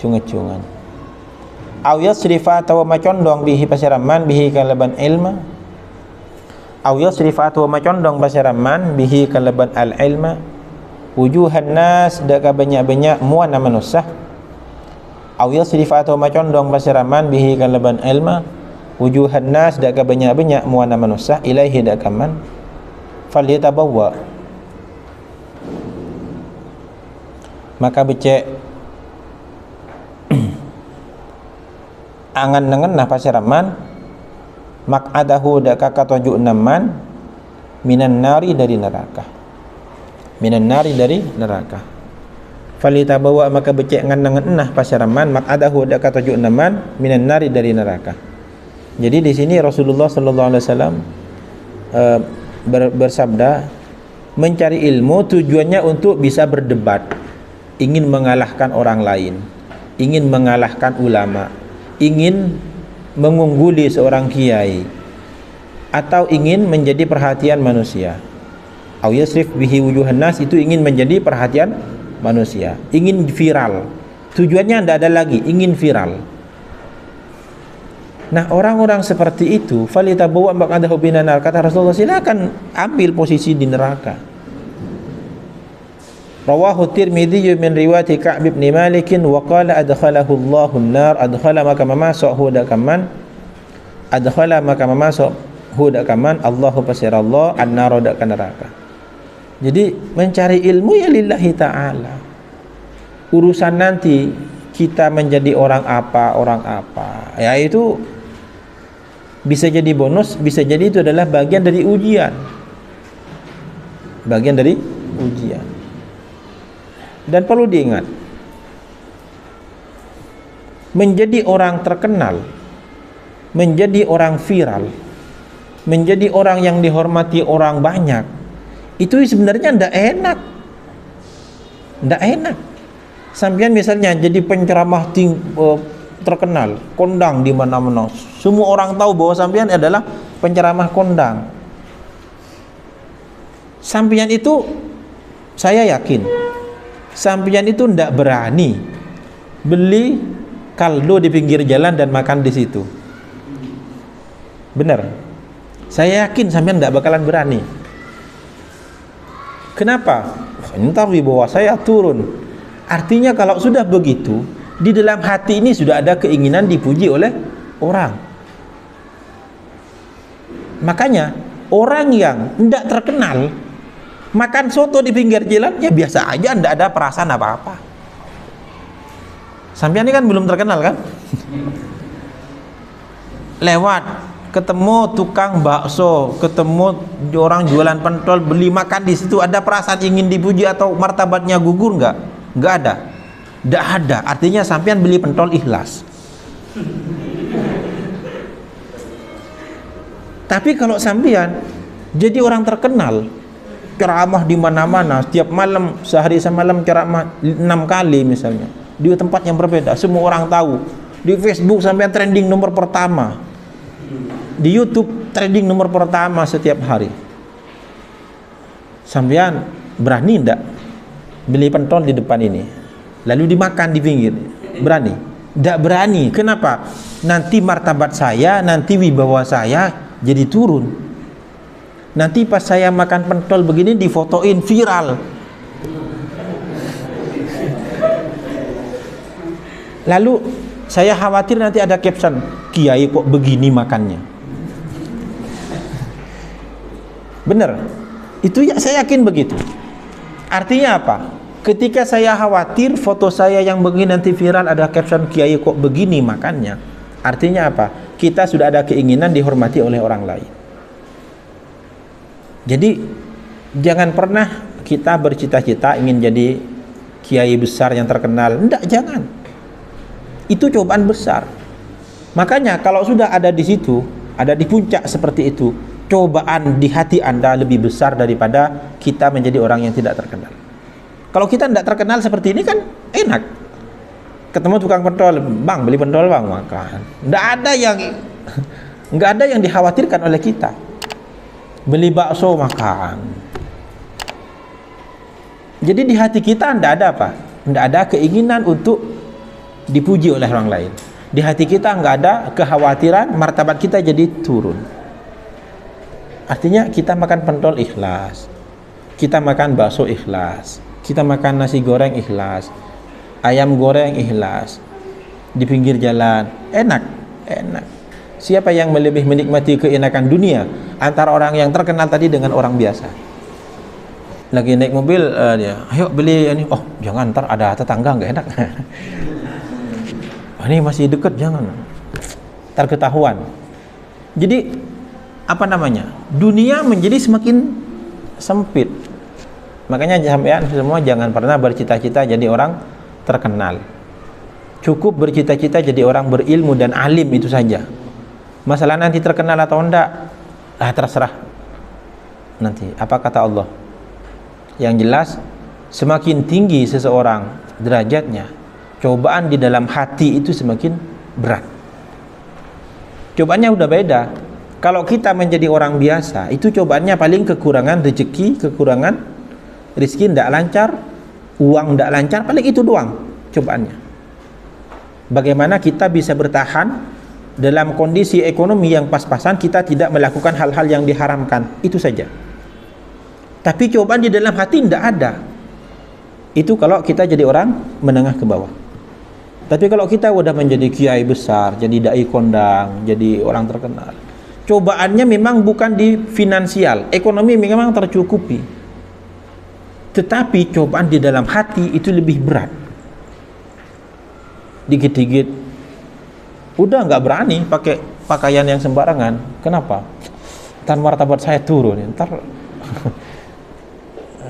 Speaker 1: Cung-cungan. Au yasrifa atawa macondong bihi pasiraman bihi kalaban ilma, au yasrifa atawa macondong pasiraman bihi kalaban al-ilma wujuhan nas dak ka banyak-banyak muana manusia, au yasrifa atawa macondong pasiraman bihi kalaban ilma wujuhan nas dak ka banyak-banyak muana manusia ilaihi dak kaman falyatabawwa maka becek angan nengen nah pasiraman mak'adahu dak ka tujuh naman minan nari dari neraka, minan nari dari neraka, falitabawa maka becek angan nengen nah pasiraman mak'adahu dak ka tujuh naman minan nari dari neraka. Jadi di sini Rasulullah sallallahu alaihi wasallam bersabda mencari ilmu tujuannya untuk bisa berdebat, ingin mengalahkan orang lain, ingin mengalahkan ulama, ingin mengungguli seorang kiai, atau ingin menjadi perhatian manusia. Au yasrif bihi wujuhan nas itu ingin menjadi perhatian manusia, ingin viral. Tujuannya tidak ada lagi, ingin viral. Nah, orang-orang seperti itu falitabawa maq'adahu minan nar, kata Rasulullah, silakan ambil posisi di neraka. Rawahu Tirmidzi min riwayat Ka'b bin Malik wa qala adkhalahu Allahu an-nar, adkhala maka mamasuk dak kaman, adkhala maka mamasuk dak kaman Allahu pasirallah an-nar dak neraka. Jadi mencari ilmu ya lillahi ta'ala. Urusan nanti kita menjadi orang apa, ya itu bisa jadi bonus, bisa jadi itu adalah bagian dari ujian. Bagian dari ujian. Dan perlu diingat, menjadi orang terkenal, menjadi orang viral, menjadi orang yang dihormati orang banyak, itu sebenarnya tidak enak. Tidak enak. Sampean misalnya jadi penceramah terkenal, kondang di mana-mana, semua orang tahu bahwa sampean adalah penceramah kondang. Sampean itu, saya yakin, sampean itu tidak berani beli kaldo di pinggir jalan dan makan di situ. Benar, saya yakin sampean tidak bakalan berani. Kenapa? Ntar wibawa saya turun. Artinya kalau sudah begitu, di dalam hati ini sudah ada keinginan dipuji oleh orang. Makanya orang yang tidak terkenal makan soto di pinggir jalan ya biasa aja, tidak ada perasaan apa-apa. Sampean ini kan belum terkenal kan? Lewat ketemu tukang bakso, ketemu orang jualan pentol, beli makan di situ, ada perasaan ingin dipuji atau martabatnya gugur nggak? Nggak ada. Nggak ada. Artinya sampean beli pentol ikhlas. Tapi kalau sampean jadi orang terkenal, ceramah di mana-mana, setiap malam, sehari semalam ceramah 6 kali misalnya, di tempat yang berbeda, semua orang tahu. Di Facebook sampean trending nomor pertama, di YouTube trending nomor pertama setiap hari. Sampean berani enggak beli pentol di depan ini lalu dimakan di pinggir? Berani? Tidak berani. Kenapa? Nanti martabat saya, nanti wibawa saya jadi turun. Nanti pas saya makan pentol begini difotoin viral. Lalu saya khawatir nanti ada caption, kiai kok begini makannya. Bener. Itu ya, saya yakin begitu. Artinya apa? Ketika saya khawatir foto saya yang begini nanti viral, ada caption kiai kok begini makannya, artinya apa? Kita sudah ada keinginan dihormati oleh orang lain. Jadi jangan pernah kita bercita-cita ingin jadi kiai besar yang terkenal. Enggak, jangan. Itu cobaan besar. Makanya kalau sudah ada di situ, ada di puncak seperti itu, cobaan di hati Anda lebih besar daripada kita menjadi orang yang tidak terkenal. Kalau kita tidak terkenal seperti ini kan enak. Ketemu tukang pentol, bang beli pentol bang, makan. Nggak ada yang dikhawatirkan oleh kita. Beli bakso, makan. Jadi di hati kita tidak ada apa? Tidak ada keinginan untuk dipuji oleh orang lain. Di hati kita nggak ada kekhawatiran martabat kita jadi turun. Artinya kita makan pentol ikhlas, kita makan bakso ikhlas, kita makan nasi goreng ikhlas, ayam goreng ikhlas, di pinggir jalan, enak. Siapa yang lebih menikmati keenakan dunia antara orang yang terkenal tadi dengan orang biasa? Lagi naik mobil, dia, ayo beli ini, oh jangan, ntar ada tetangga nggak enak. Ini masih deket, jangan, ntar ketahuan. Jadi apa namanya? Dunia menjadi semakin sempit. Makanya sampean semua jangan pernah bercita-cita jadi orang terkenal. Cukup bercita-cita jadi orang berilmu dan alim, itu saja. Masalah nanti terkenal atau enggak, terserah nanti. Apa kata Allah? Yang jelas, semakin tinggi seseorang derajatnya, cobaan di dalam hati itu semakin berat. Cobaannya udah beda. Kalau kita menjadi orang biasa, itu cobaannya paling kekurangan rezeki, kekurangan rezeki, tidak lancar, uang tidak lancar, paling itu doang cobaannya. Bagaimana kita bisa bertahan dalam kondisi ekonomi yang pas-pasan, kita tidak melakukan hal-hal yang diharamkan, itu saja. Tapi cobaan di dalam hati tidak ada. Itu kalau kita jadi orang menengah ke bawah. Tapi kalau kita udah menjadi kiai besar, jadi dai kondang, jadi orang terkenal, cobaannya memang bukan di finansial, ekonomi memang tercukupi, tetapi cobaan di dalam hati itu lebih berat. Dikit-dikit udah nggak berani pakai pakaian yang sembarangan. Kenapa? Ntar martabat saya turun, ntar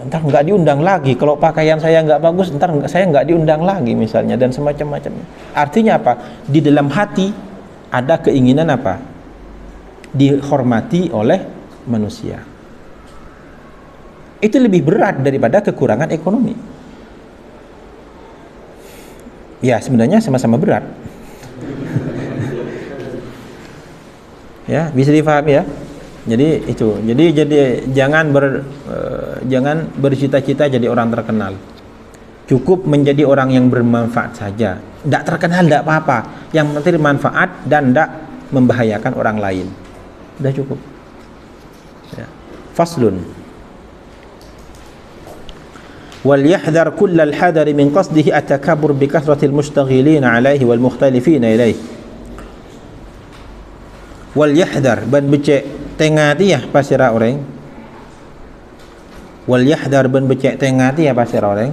Speaker 1: nggak diundang lagi. Kalau pakaian saya nggak bagus, ntar saya nggak diundang lagi misalnya, dan semacam-macamnya. Artinya apa? Di dalam hati ada keinginan apa? Dihormati oleh manusia. Itu lebih berat daripada kekurangan ekonomi. Ya sebenarnya sama-sama berat. Ya bisa difahami ya. Jadi itu. Jadi jangan bercita-cita jadi orang terkenal. Cukup menjadi orang yang bermanfaat saja. Tidak terkenal tidak apa-apa. Yang penting manfaat dan tidak membahayakan orang lain. Sudah cukup. Ya. Faslun. Wal yahdhar kullal hadari min qasdihi at-takabbur bi kathratil mushtaghilin alaihi wal mukhtalifin ilaihi. Wal yahdhar ban becek tengati ya pasira orang. Wal yahdhar ban becek tengati ya pasira orang.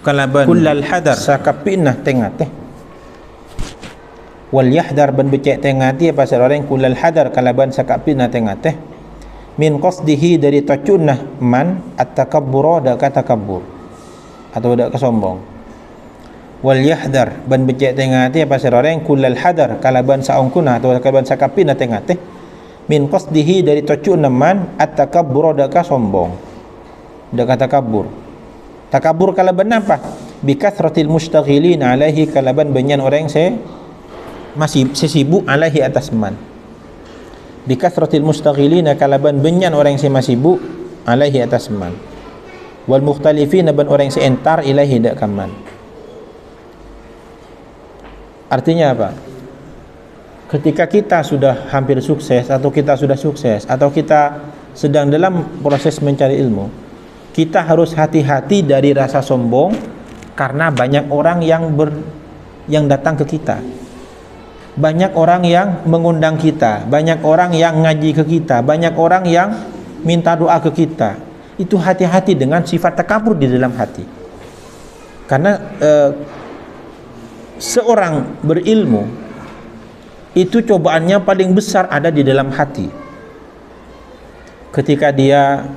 Speaker 1: Kalaban kullal hadar sakapinah tengate. Wal yahdar ban becek tengati pasal orang kulal hadar kalaban sakapina tengate min qasdihi dari tacunah man at-takabbur da kata kabur atau da kesombong. Wal yahdar ban becek tengati pasal orang kulal hadar kalaban saongkuna atau kalaban sakapina tengate min qasdihi dari tacunah man at-takabbur da kesombong da kata kabur. Takabur kalaban apa? Bi kathratil mushtaghilin alaihi kalaban banyak orang masih sibuk alaihi atas man. Bi kathratil mustaghilina kalaban banyak orang yang masih sibuk alaihi atas man. Wal mukhtalifina ban orang yang entar ilaihi dak kaman. Artinya apa? Ketika kita sudah hampir sukses, atau kita sudah sukses, atau kita sedang dalam proses mencari ilmu, kita harus hati-hati dari rasa sombong, karena banyak orang yang datang ke kita, banyak orang yang mengundang kita, banyak orang yang ngaji ke kita, banyak orang yang minta doa ke kita. Itu hati-hati dengan sifat takabur di dalam hati. Karena seorang berilmu itu cobaannya paling besar ada di dalam hati. Ketika dia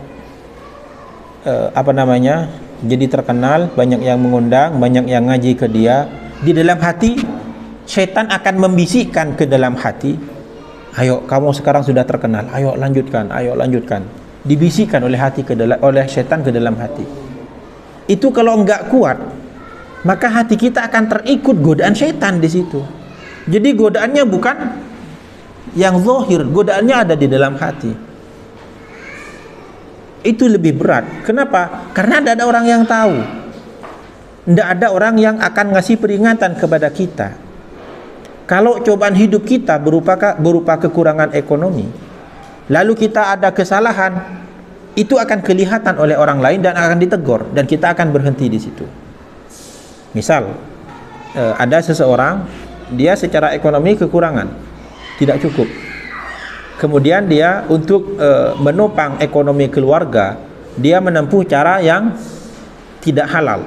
Speaker 1: jadi terkenal, banyak yang mengundang, banyak yang ngaji ke dia, di dalam hati syaitan akan membisikkan ke dalam hati, ayo kamu sekarang sudah terkenal, ayo lanjutkan, ayo lanjutkan. Dibisikkan oleh oleh syaitan ke dalam hati. Itu kalau enggak kuat, maka hati kita akan terikut godaan syaitan di situ. Jadi godaannya bukan yang zahir, godaannya ada di dalam hati. Itu lebih berat. Kenapa? Karena tidak ada orang yang tahu, tidak ada orang yang akan ngasih peringatan kepada kita. Kalau cobaan hidup kita berupa kekurangan ekonomi, lalu kita ada kesalahan, itu akan kelihatan oleh orang lain dan akan ditegur, dan kita akan berhenti di situ. Misal ada seseorang, dia secara ekonomi kekurangan, tidak cukup. Kemudian dia untuk menopang ekonomi keluarga, dia menempuh cara yang tidak halal.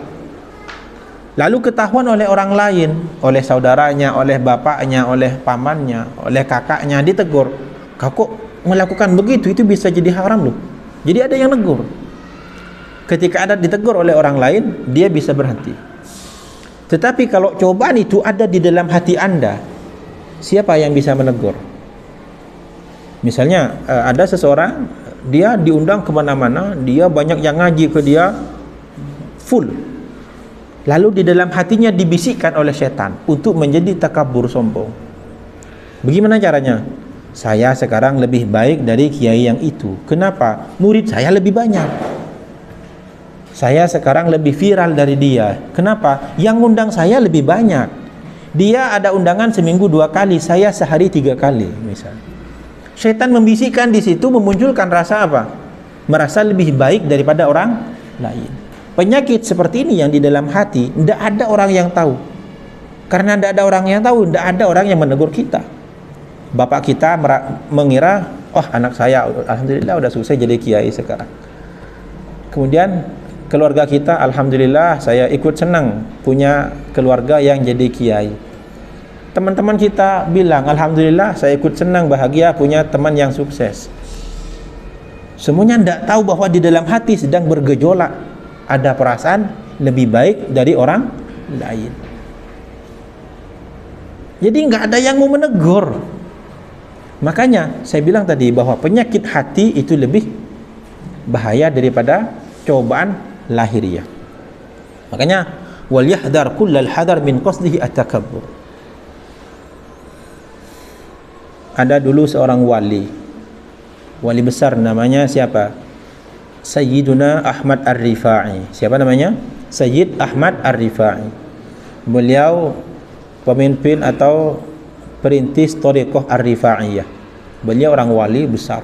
Speaker 1: Lalu ketahuan oleh orang lain, oleh saudaranya, oleh bapaknya, oleh pamannya, oleh kakaknya, ditegur, kau kok melakukan begitu, itu bisa jadi haram loh. Jadi ada yang negur. Ketika ada ditegur oleh orang lain, dia bisa berhenti. Tetapi kalau cobaan itu ada di dalam hati Anda, siapa yang bisa menegur? Misalnya ada seseorang, dia diundang kemana-mana, dia banyak yang ngaji ke dia, full. Lalu di dalam hatinya dibisikkan oleh setan untuk menjadi takabur, sombong. Bagaimana caranya? Saya sekarang lebih baik dari kiai yang itu. Kenapa? Murid saya lebih banyak. Saya sekarang lebih viral dari dia. Kenapa? Yang undang saya lebih banyak. Dia ada undangan seminggu 2 kali, saya sehari 3 kali misalnya. Syaitan membisikkan di situ, memunculkan rasa apa? Merasa lebih baik daripada orang lain. Penyakit seperti ini yang di dalam hati, tidak ada orang yang tahu. Karena tidak ada orang yang tahu, tidak ada orang yang menegur kita. Bapak kita mengira, oh anak saya alhamdulillah udah sukses jadi kiai sekarang. Kemudian keluarga kita, alhamdulillah saya ikut senang punya keluarga yang jadi kiai. Teman-teman kita bilang, alhamdulillah saya ikut senang, bahagia punya teman yang sukses. Semuanya tidak tahu bahwa di dalam hati sedang bergejolak, ada perasaan lebih baik dari orang lain. Jadi nggak ada yang mau menegur. Makanya saya bilang tadi bahwa penyakit hati itu lebih bahaya daripada cobaan lahiriah. Makanya wal yahdar kullal hadar min qasdihi at-takabbur. Ada dulu seorang wali besar, namanya siapa? Sayyiduna Ahmad Ar-Rifai. Siapa namanya? Sayyid Ahmad Ar-Rifai. Beliau pemimpin atau perintis Thariqah Ar-Rifaiyah. Beliau orang wali besar.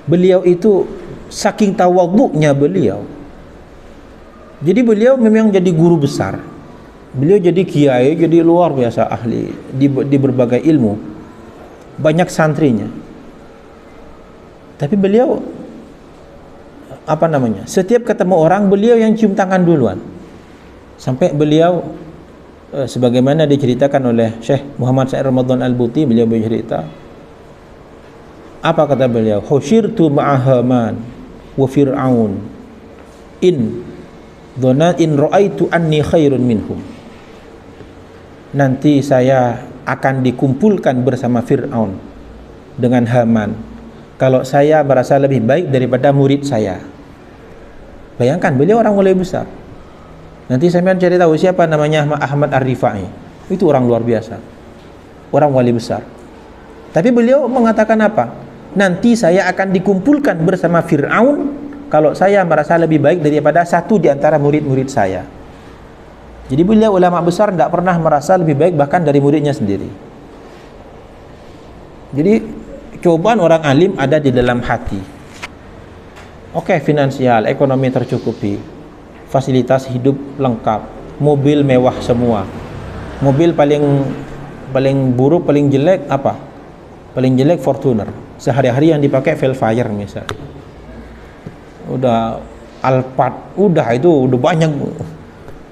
Speaker 1: Beliau itu saking tawadhu'nya beliau, jadi beliau memang jadi guru besar. Beliau jadi kiai, jadi luar biasa ahli di berbagai ilmu, banyak santrinya. Tapi beliau setiap ketemu orang, beliau yang cium tangan duluan. Sampai beliau sebagaimana diceritakan oleh Syekh Muhammad Said Ramadan Al-Buti, beliau bercerita, apa kata beliau? Husyirtu ma'a Haman wa Fir'aun in ra'aitu anni khairun minhum. Nanti saya akan dikumpulkan bersama Fir'aun dengan Haman kalau saya merasa lebih baik daripada murid saya. Bayangkan, beliau orang mulai besar. Nanti saya akan cari tahu siapa namanya Ahmad Ar-Rifai. Itu orang luar biasa, orang wali besar. Tapi beliau mengatakan apa? Nanti saya akan dikumpulkan bersama Fir'aun kalau saya merasa lebih baik daripada satu di antara murid-murid saya. Jadi beliau ulama besar tidak pernah merasa lebih baik bahkan dari muridnya sendiri. Jadi cobaan orang alim ada di dalam hati. Oke, finansial, ekonomi tercukupi, fasilitas hidup lengkap, mobil mewah semua. Mobil paling buruk, paling jelek apa? Paling jelek Fortuner. Sehari-hari yang dipakai Velfire misal. Udah Alphard, udah banyak,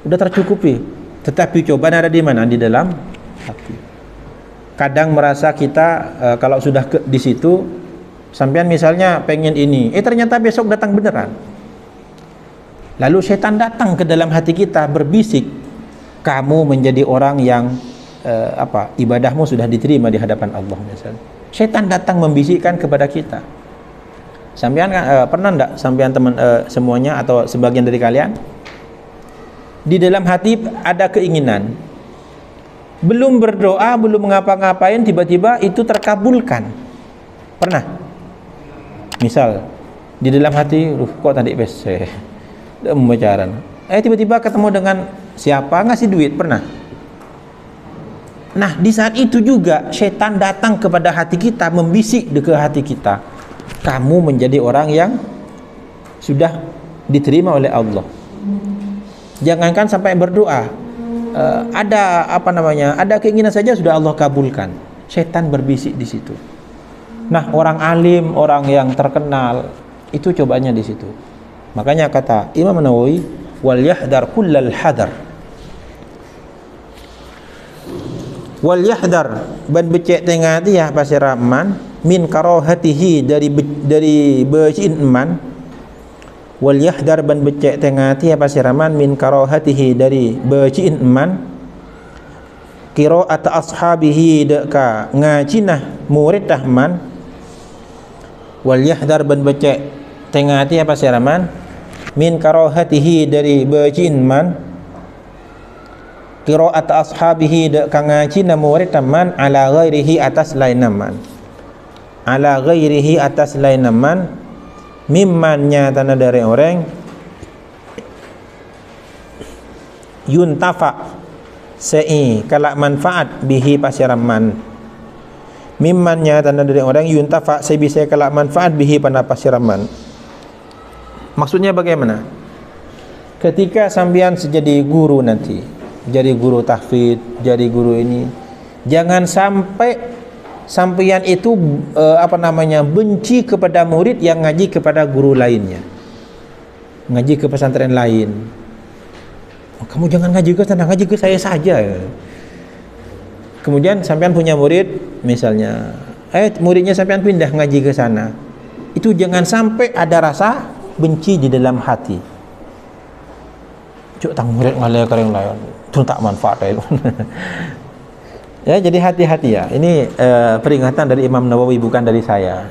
Speaker 1: udah tercukupi. Tetapi cobaan ada di mana? Di dalam hati. Kadang merasa kita kalau sudah di situ, sampean misalnya pengen ini, ternyata besok datang beneran. Lalu setan datang ke dalam hati kita berbisik, kamu menjadi orang yang ibadahmu sudah diterima di hadapan Allah misalnya. Setan datang membisikkan kepada kita. Sampean pernah enggak sampean teman semuanya atau sebagian dari kalian di dalam hati ada keinginan, belum berdoa, belum ngapa-ngapain, tiba-tiba itu terkabulkan? Pernah? Misal di dalam hati, kok tadi PC pembicaraan, tiba-tiba ketemu dengan siapa ngasih duit, pernah? Nah, di saat itu juga setan datang kepada hati kita, membisik ke hati kita, kamu menjadi orang yang sudah diterima oleh Allah. Jangankan sampai berdoa, ada keinginan saja sudah Allah kabulkan. Setan berbisik di situ. Nah, orang alim, orang yang terkenal, itu cobaannya di situ. Makanya kata Imam Nawawi, wal yahdar kullal hadar. Wal yahdar ban becek tengah dia pasiraman min karahatihi dari beciin eman. Wal yahdar ban becek tengah dia pasiraman min karahatihi dari beciin eman. Qiraat ashabihi deka ngacinah murid tahman. Wal yahdar ban becek tengah dia pasiraman min karahatihi dari beciin eman. Qiraat ashabihi de kangaci na murid teman ala ghairihi atas lain naman, ala ghairihi atas lain naman, mimmannya tanah dari orang yuntafa sei kalak manfaat bihi pasiraman, mimmannya tanah dari orang yuntafa sei bisa kalak manfaat bihi pada pasiraman. Maksudnya bagaimana? Ketika sambian sejadi guru nanti, jadi guru tahfidz, jadi guru ini, jangan sampai sampeyan itu benci kepada murid yang ngaji kepada guru lainnya, ngaji ke pesantren lain. Kamu jangan ngaji ke sana, ngaji ke saya saja. Kemudian sampeyan punya murid misalnya, muridnya sampeyan pindah ngaji ke sana, itu jangan sampai ada rasa benci di dalam hati. Cuk tang murid ngalih ke yang lain, itu tak manfaat itu. Ya, jadi hati-hati ya. Ini peringatan dari Imam Nawawi, bukan dari saya.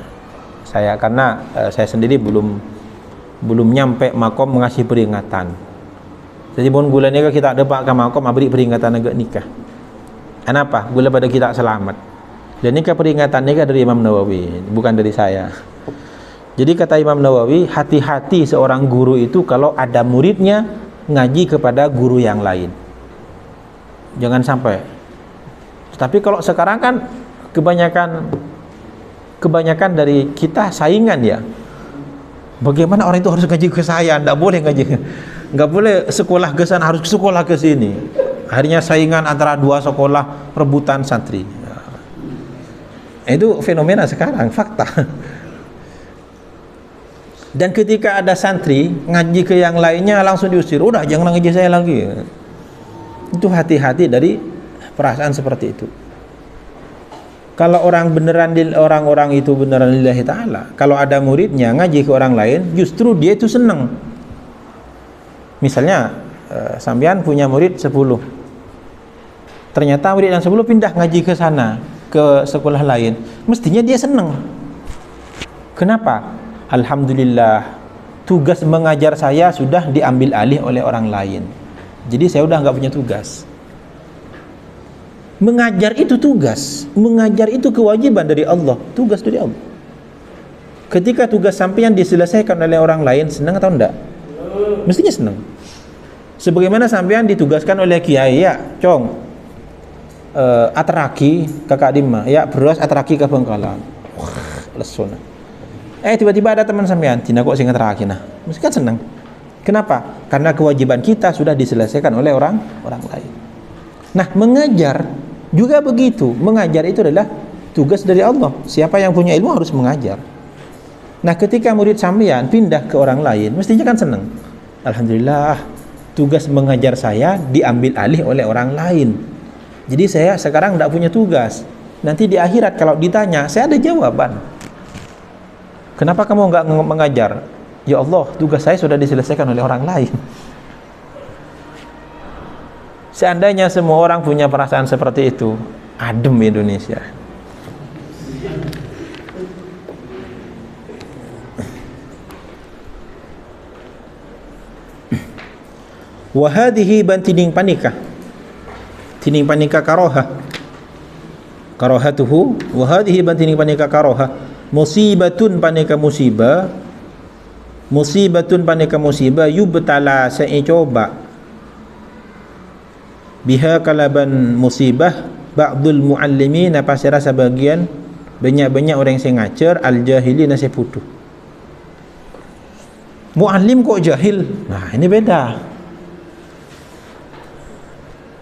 Speaker 1: Karena saya sendiri belum nyampe makom mengasih peringatan. Jadi bon gula ni kita depak ke makom abri peringatan agak nikah. Kenapa? Gula pada kita selamat. Dan nikah peringatan nikah dari Imam Nawawi, bukan dari saya. Jadi kata Imam Nawawi, hati-hati seorang guru itu kalau ada muridnya ngaji kepada guru yang lain. Jangan sampai. Tapi kalau sekarang kan kebanyakan dari kita saingan ya. Bagaimana orang itu harus ngaji ke saya? Tidak boleh ngaji, nggak boleh sekolah ke sana, harus sekolah ke sini. Akhirnya saingan antara dua sekolah, rebutan santri. Itu fenomena sekarang, fakta. Dan ketika ada santri ngaji ke yang lainnya langsung diusir, udah jangan ngaji saya lagi. Itu hati-hati dari perasaan seperti itu. Kalau orang itu beneran lillahi ta'ala, kalau ada muridnya ngaji ke orang lain, justru dia itu senang. Misalnya sampean punya murid 10, ternyata murid yang 10 pindah ngaji ke sana, ke sekolah lain, mestinya dia senang. Kenapa? Alhamdulillah, tugas mengajar saya sudah diambil alih oleh orang lain, jadi saya udah nggak punya tugas. Mengajar itu tugas, mengajar itu kewajiban dari Allah, tugas dari Allah. Ketika tugas sampeyan diselesaikan oleh orang lain, senang atau enggak? Mestinya senang. Sebagaimana sampean ditugaskan oleh kiai, ya, cong, atraki ke Kak Dima, ya, beras atraki ke Bengkalan. Wah, lesun. Tiba-tiba ada teman sampean, Cina kok sing atraki nah. Mesti kan senang. Kenapa? Karena kewajiban kita sudah diselesaikan oleh orang lain. Nah, mengajar juga begitu. Mengajar itu adalah tugas dari Allah. Siapa yang punya ilmu harus mengajar. Nah, ketika murid sampean pindah ke orang lain, mestinya kan senang. Alhamdulillah, tugas mengajar saya diambil alih oleh orang lain. Jadi saya sekarang tidak punya tugas. Nanti di akhirat kalau ditanya, saya ada jawaban. Kenapa kamu nggak mengajar? Ya Allah, tugas saya sudah diselesaikan oleh orang lain. Seandainya semua orang punya perasaan seperti itu, adem Indonesia. Wahadihi bantining panika. Tining panika karoha. Karohatuhu. Wahadihi bantining panika karoha. Musibatun panika musibah. Musibatun panika musibah yubtala saya coba biha kalaban musibah ba'dul muallimin apa saya rasa bagian banyak-banyak orang yang ngajar al-jahili nasi putu. Muallim kok jahil? Nah, ini beda.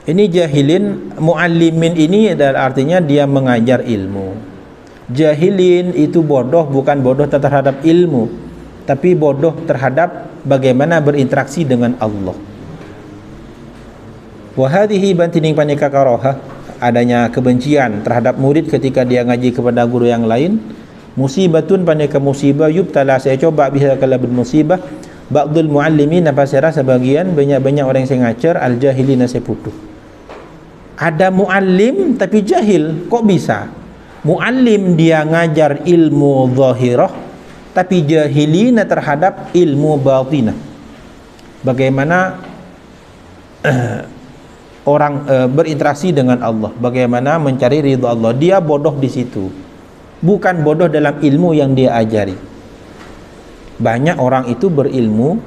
Speaker 1: Ini jahilin, muallimin ini adalah artinya dia mengajar ilmu. Jahilin itu bodoh, bukan bodoh terhadap ilmu, tapi bodoh terhadap bagaimana berinteraksi dengan Allah. Wa hadhihi bantining panika karoha, adanya kebencian terhadap murid ketika dia ngaji kepada guru yang lain. Musibatun panika musibah yubtala saya coba biha kalabun musibah ba'dul muallimin apa saya rasa sebagian banyak-banyak orang yang saya ngajar al-jahilina saya putuh. Ada muallim tapi jahil, kok bisa? Muallim dia ngajar ilmu zahirah tapi jahilina terhadap ilmu batinah. Bagaimana orang berinteraksi dengan Allah, bagaimana mencari ridha Allah. Dia bodoh di situ, bukan bodoh dalam ilmu yang dia ajari. Banyak orang itu berilmu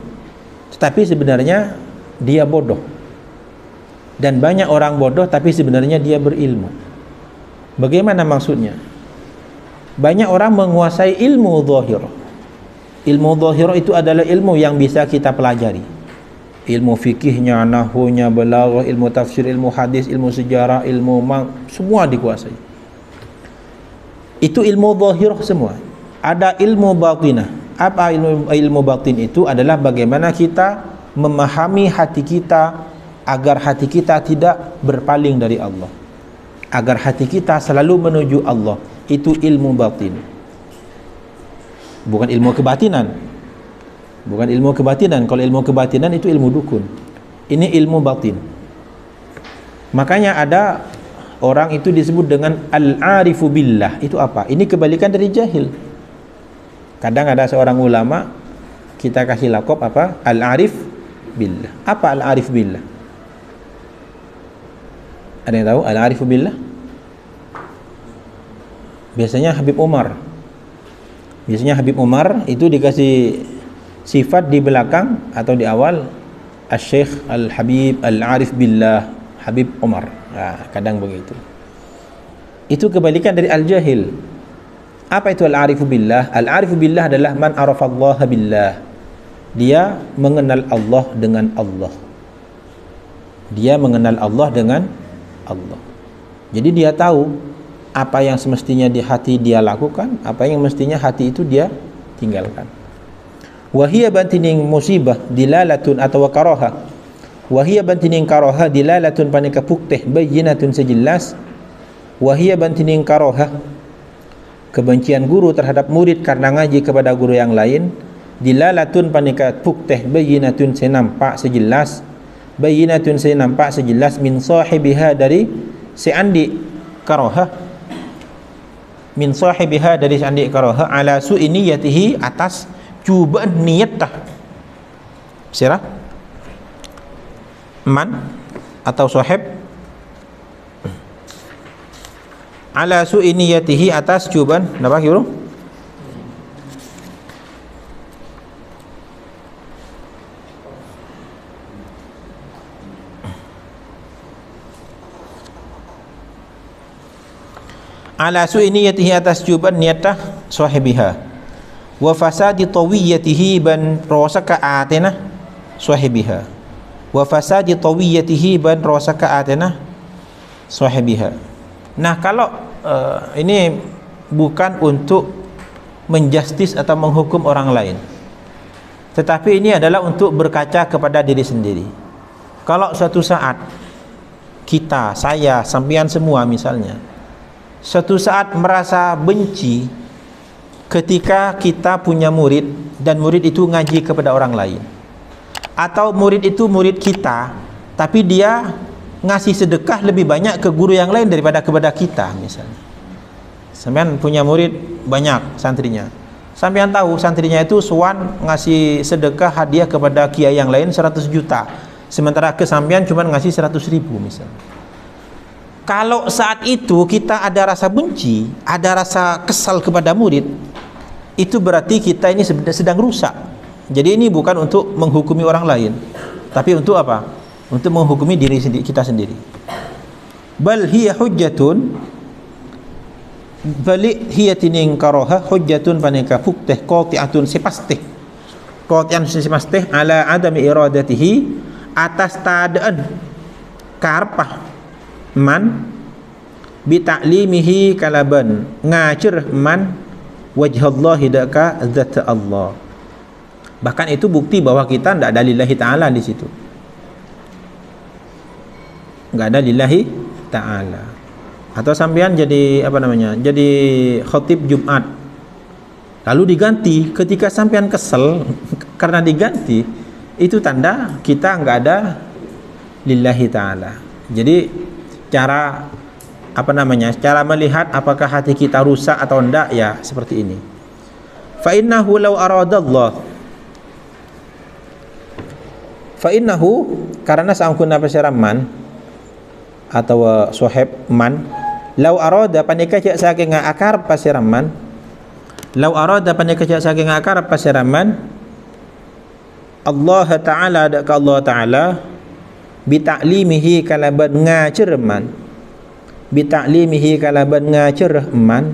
Speaker 1: tetapi sebenarnya dia bodoh, dan banyak orang bodoh tapi sebenarnya dia berilmu. Bagaimana maksudnya? Banyak orang menguasai ilmu zahir. Ilmu zahir itu adalah ilmu yang bisa kita pelajari. Ilmu fikihnya, nahwunya, balaghah, ilmu tafsir, ilmu hadis, ilmu sejarah, semua dikuasai. Itu ilmu zahir semua. Ada ilmu batinah. Apa ilmu batin itu? Adalah bagaimana kita memahami hati kita agar hati kita tidak berpaling dari Allah, agar hati kita selalu menuju Allah. Itu ilmu batin, bukan ilmu kebatinan. Bukan ilmu kebatinan. Kalau ilmu kebatinan itu ilmu dukun. Ini ilmu batin. Makanya ada orang itu disebut dengan al-arifu billah. Itu apa? Ini kebalikan dari jahil. Kadang ada seorang ulama kita kasih lakop apa? Al-arif billah. Apa al-arif billah? Ada yang tahu al-arifu billah? Biasanya Habib Umar. Biasanya Habib Umar itu dikasih sifat di belakang atau di awal Al-Syekh Al-Habib Al-Arif Billah Habib Umar. Nah, kadang begitu. Itu kebalikan dari Al-Jahil. Apa itu Al-Arifu Billah? Al-Arifu Billah adalah man arafallaha billah. Dia mengenal Allah dengan Allah. Dia mengenal Allah dengan Allah. Jadi dia tahu apa yang semestinya di hati dia lakukan, apa yang mestinya hati itu dia tinggalkan. Wahia bantining musibah dilalatun atau karaha. Wahia bantining karaha dilalatun panika pukteh bayyinatun sejelas. Wahia bantining karaha, kebencian guru terhadap murid karena ngaji kepada guru yang lain. Dilalatun panika pukteh bayyinatun senampak sejelas. Bayyinatun senampak sejelas min sahibiha dari seandi karaha. Min sahibiha dari seandi karaha ala su'i niyatihi atas cubaan niat dah. Sirah man atau sahib ala su'i niyatihi atas cubaan apa kira? ala su'i niyatihi atas juban niatah sahibiha wa fasadi tawiyatihi ban rosaka atena sahibiha wa fasadi tawiyatihi ban rosaka atena sahibiha. Nah, kalau ini bukan untuk menjustis atau menghukum orang lain, tetapi ini adalah untuk berkaca kepada diri sendiri. Kalau suatu saat kita, saya, sampean semua misalnya, suatu saat merasa benci ketika kita punya murid dan murid itu ngaji kepada orang lain, atau murid itu murid kita tapi dia ngasih sedekah lebih banyak ke guru yang lain daripada kepada kita misalnya. Sampean punya murid banyak santrinya, sampean tahu santrinya itu suan ngasih sedekah hadiah kepada kiai yang lain 100 juta, sementara ke sampean cuma ngasih 100.000 misalnya. Kalau saat itu kita ada rasa benci, ada rasa kesal kepada murid, itu berarti kita ini sedang rusak. Jadi ini bukan untuk menghukumi orang lain, tapi untuk apa? Untuk menghukumi diri kita sendiri. Bal hiya hujjatun, balik hiya tining karoha hujjatun paneka fukteh qati'atun sepasteh, qati'an sepasteh ala adami iradatihi atas taadaan karpah man bi ta'limihi kalaban ngacir man wajhallahi daka zat Allah. Bahkan itu bukti bahwa kita tidak ada lillahi ta'ala di situ, nggak ada lillahi ta'ala. Atau sampean jadi apa namanya, jadi khotib Jumat lalu diganti, ketika sampean kesel karena diganti, itu tanda kita nggak ada lillahi ta'ala. Jadi cara apa namanya, cara melihat apakah hati kita rusak atau enggak, ya seperti ini. Fa innahu law aradallah, fa innahu karena sangkuna pasiraman atau soheb man, lau arada panika cak saking akar pasiraman, lau arada panika cak saking akar pasiraman Allah Ta'ala dak Allah Ta'ala bi ta'limihi kalaban ngacir man, bi ta'limihi kalaban ngacir man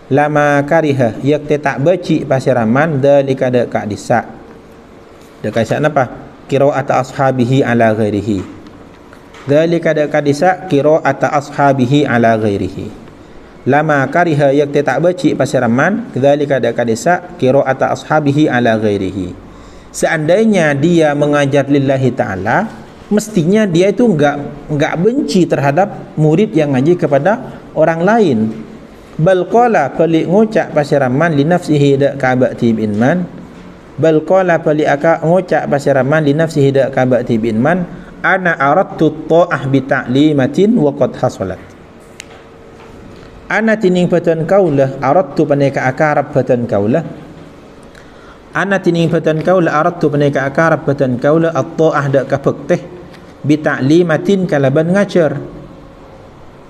Speaker 1: lama kariha yak tak beci pasiraman dalika dak disa dak disa napa qiraat ashabihi ala ghairihi, dzalika kadisa qira'ata ashabihi ala ghairihi, lama kariha yak tak baci pasiraman dzalika kadisa qira'ata ashabihi ala ghairihi. Seandainya dia mengajar lillahi ta'ala, mestinya dia itu enggak benci terhadap murid yang ngaji kepada orang lain. Bal qala pali ngucap pasiraman li nafsihi dak kabati bin man, bal qala pali aka ngucap pasiraman li nafsihi dak kabati bin man ana aradtu ta'ah bi ta'limatin wa qad hasalat. Ana tining patan kaulah aradtu paneka akarab patan kaulah, ana tining patan kaulah aradtu paneka akarab patan kaulah at-ta'ah dak kapekteh bi ta'limatin kalaban ngajar,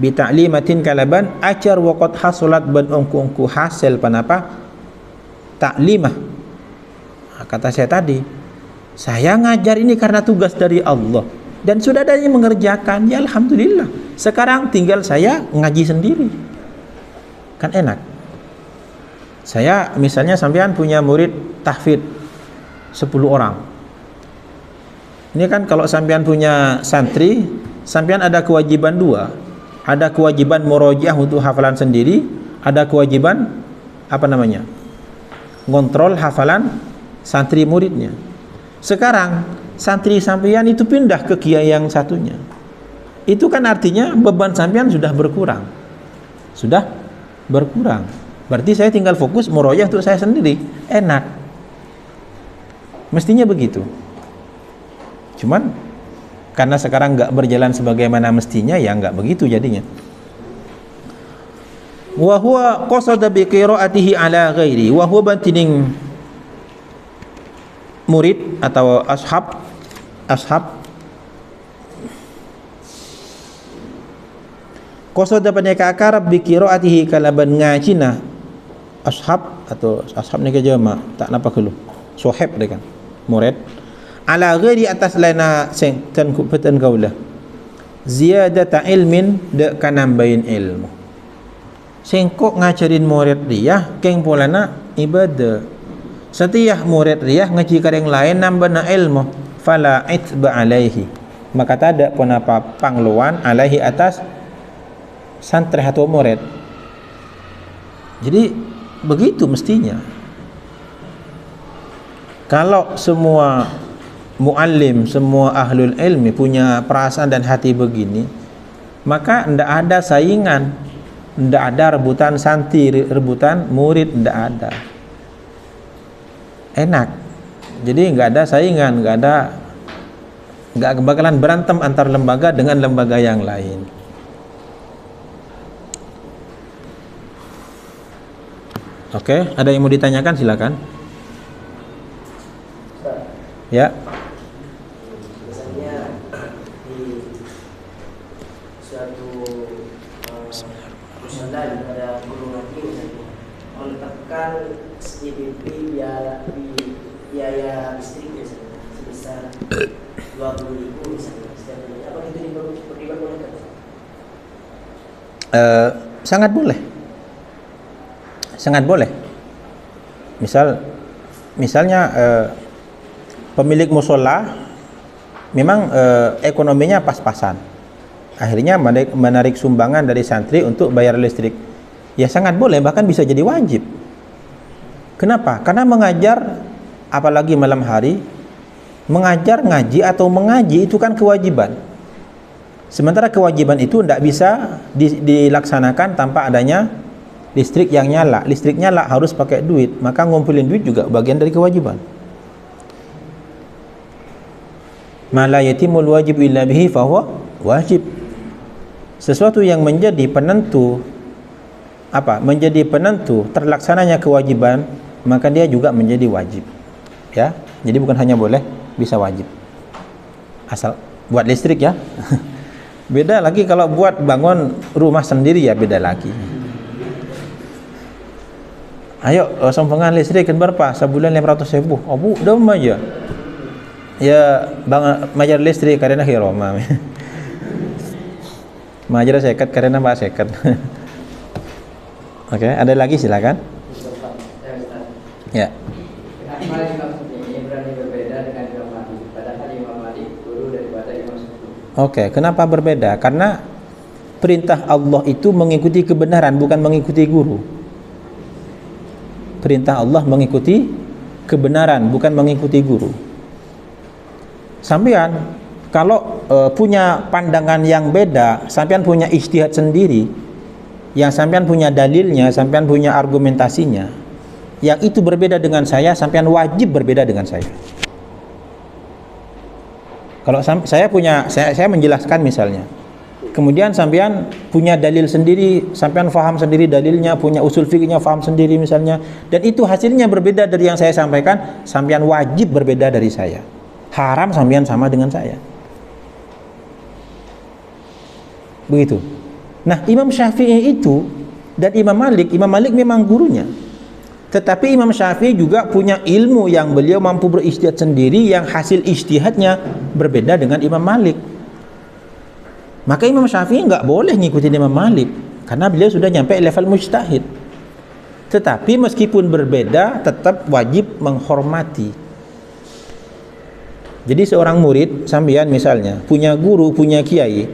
Speaker 1: bi ta'limatin kalaban ajar wa qad hasalat ban ongku hasil panapa ta'limah. Kata saya tadi, saya ngajar ini karena tugas dari Allah dan sudah ada yang mengerjakan, ya alhamdulillah. Sekarang tinggal saya ngaji sendiri, kan enak. Saya misalnya sampean punya murid tahfidz 10 orang. Ini kan kalau sampean punya santri, sampean ada kewajiban dua, ada kewajiban murojaah untuk hafalan sendiri, ada kewajiban apa namanya, ngontrol hafalan santri muridnya. Sekarang santri sampean itu pindah ke kiai yang satunya, itu kan artinya beban sampean sudah berkurang, sudah berkurang. Berarti saya tinggal fokus murojaah untuk saya sendiri, enak. Mestinya begitu. Cuman karena sekarang nggak berjalan sebagaimana mestinya, ya nggak begitu jadinya. Wa huwa qasada bi qiraatihi ala ghairi, wa huwa bantining murid atau ashab qasada paneka akarab bi qiraatihi kalaban ngacina ashab atau ashab ni ke jama tak napa kelu soheb dekan murid ala ghairi atas laina sing tan kupatan kaulah ziyadata ilmin de kanambain ilmu. Sengkok ngajarin murid dia keng polana ibadah. Setiap murid dia ngaji kareng lain nambah ilmu, fala itba alaihi. Maka tak ada penapa pangluan alaihi atas santri atau murid. Jadi begitu mestinya. Kalau semua muallim, semua ahlul ilmi punya perasaan dan hati begini, maka tidak ada saingan, tidak ada rebutan santri, rebutan murid, tidak ada. Enak. Jadi nggak ada saingan, nggak bakalan berantem antar lembaga dengan lembaga yang lain. Oke, ada yang mau ditanyakan silakan. Ya.
Speaker 2: Misalnya di suatu perusahaan pada guru ngaji misalnya menetapkan SPP biaya listrik misalnya sebesar 20.000 misalnya setiap bulan. Apa itu diperbolehkan?
Speaker 1: Sangat boleh. Sangat boleh. Misalnya pemilik musola memang ekonominya pas-pasan. Akhirnya menarik sumbangan dari santri untuk bayar listrik. Ya sangat boleh, bahkan bisa jadi wajib. Kenapa? Karena mengajar, apalagi malam hari, mengajar, ngaji atau mengaji itu kan kewajiban. Sementara kewajiban itu tidak bisa dilaksanakan tanpa adanya listrik yang nyala. Listrik nyala harus pakai duit, maka ngumpulin duit juga bagian dari kewajiban. Ma la yatimul wajib illa bihi fahuwa wajib. Sesuatu yang menjadi penentu menjadi penentu terlaksananya kewajiban, maka dia juga menjadi wajib. Ya, jadi bukan hanya boleh, bisa wajib. Asal buat listrik ya. Beda lagi kalau buat bangun rumah sendiri ya beda lagi. Ayo sumbangan listrik kan berapa? Sebulan 500.000. Oh bu, udah aja. Ya bang majar listrik karena hiroma. Majar seket karena mbak seket. Oke, ada lagi silakan. Ya.
Speaker 2: Kenapa Imam ini berani berbeda dengan Imam Malik? Padahal Imam Malik guru daripada Imam Syafi'i.
Speaker 1: Oke, kenapa berbeda? Karena perintah Allah itu mengikuti kebenaran, bukan mengikuti guru. Perintah Allah mengikuti kebenaran, bukan mengikuti guru. Sampean kalau punya pandangan yang beda, sampean punya ijtihad sendiri, yang sampean punya dalilnya, sampean punya argumentasinya, yang itu berbeda dengan saya, sampean wajib berbeda dengan saya. Kalau saya menjelaskan misalnya, kemudian sampean punya dalil sendiri, sampean faham sendiri dalilnya, punya usul fikihnya faham sendiri misalnya, dan itu hasilnya berbeda dari yang saya sampaikan, sampean wajib berbeda dari saya. Haram sampean sama dengan saya. Begitu. Nah, Imam Syafi'i itu dan Imam Malik memang gurunya. Tetapi Imam Syafi'i juga punya ilmu yang beliau mampu berijtihad sendiri, yang hasil ijtihadnya berbeda dengan Imam Malik. Maka Imam Syafi'i nggak boleh ngikutin Imam Malik karena beliau sudah nyampe level mujtahid. Tetapi meskipun berbeda, tetap wajib menghormati. Jadi seorang murid sampean misalnya punya guru, punya kiai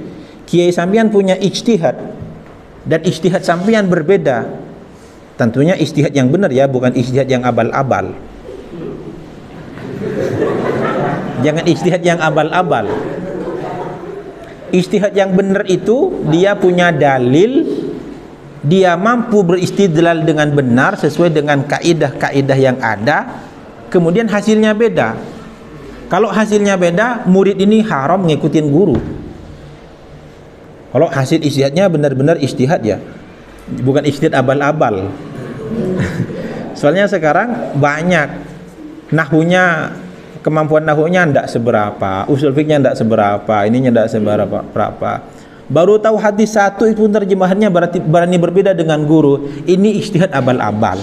Speaker 1: sampean punya ijtihad dan ijtihad sampean berbeda. Tentunya ijtihad yang benar ya, bukan ijtihad yang abal-abal. Jangan ijtihad yang abal-abal. Ijtihad yang benar itu dia punya dalil, dia mampu beristidlal dengan benar sesuai dengan kaidah-kaidah yang ada, kemudian hasilnya beda. Kalau hasilnya beda, murid ini haram ngikutin guru. Kalau hasil ijtihadnya benar-benar ijtihad ya, bukan ijtihad abal-abal. Soalnya sekarang banyak nahwunya, kemampuan nahwunya ndak seberapa, usul fikihnya ndak seberapa, ininya ndak seberapa. Baru tahu hadis satu itu terjemahannya berani berbeda dengan guru. Ini ijtihad abal-abal.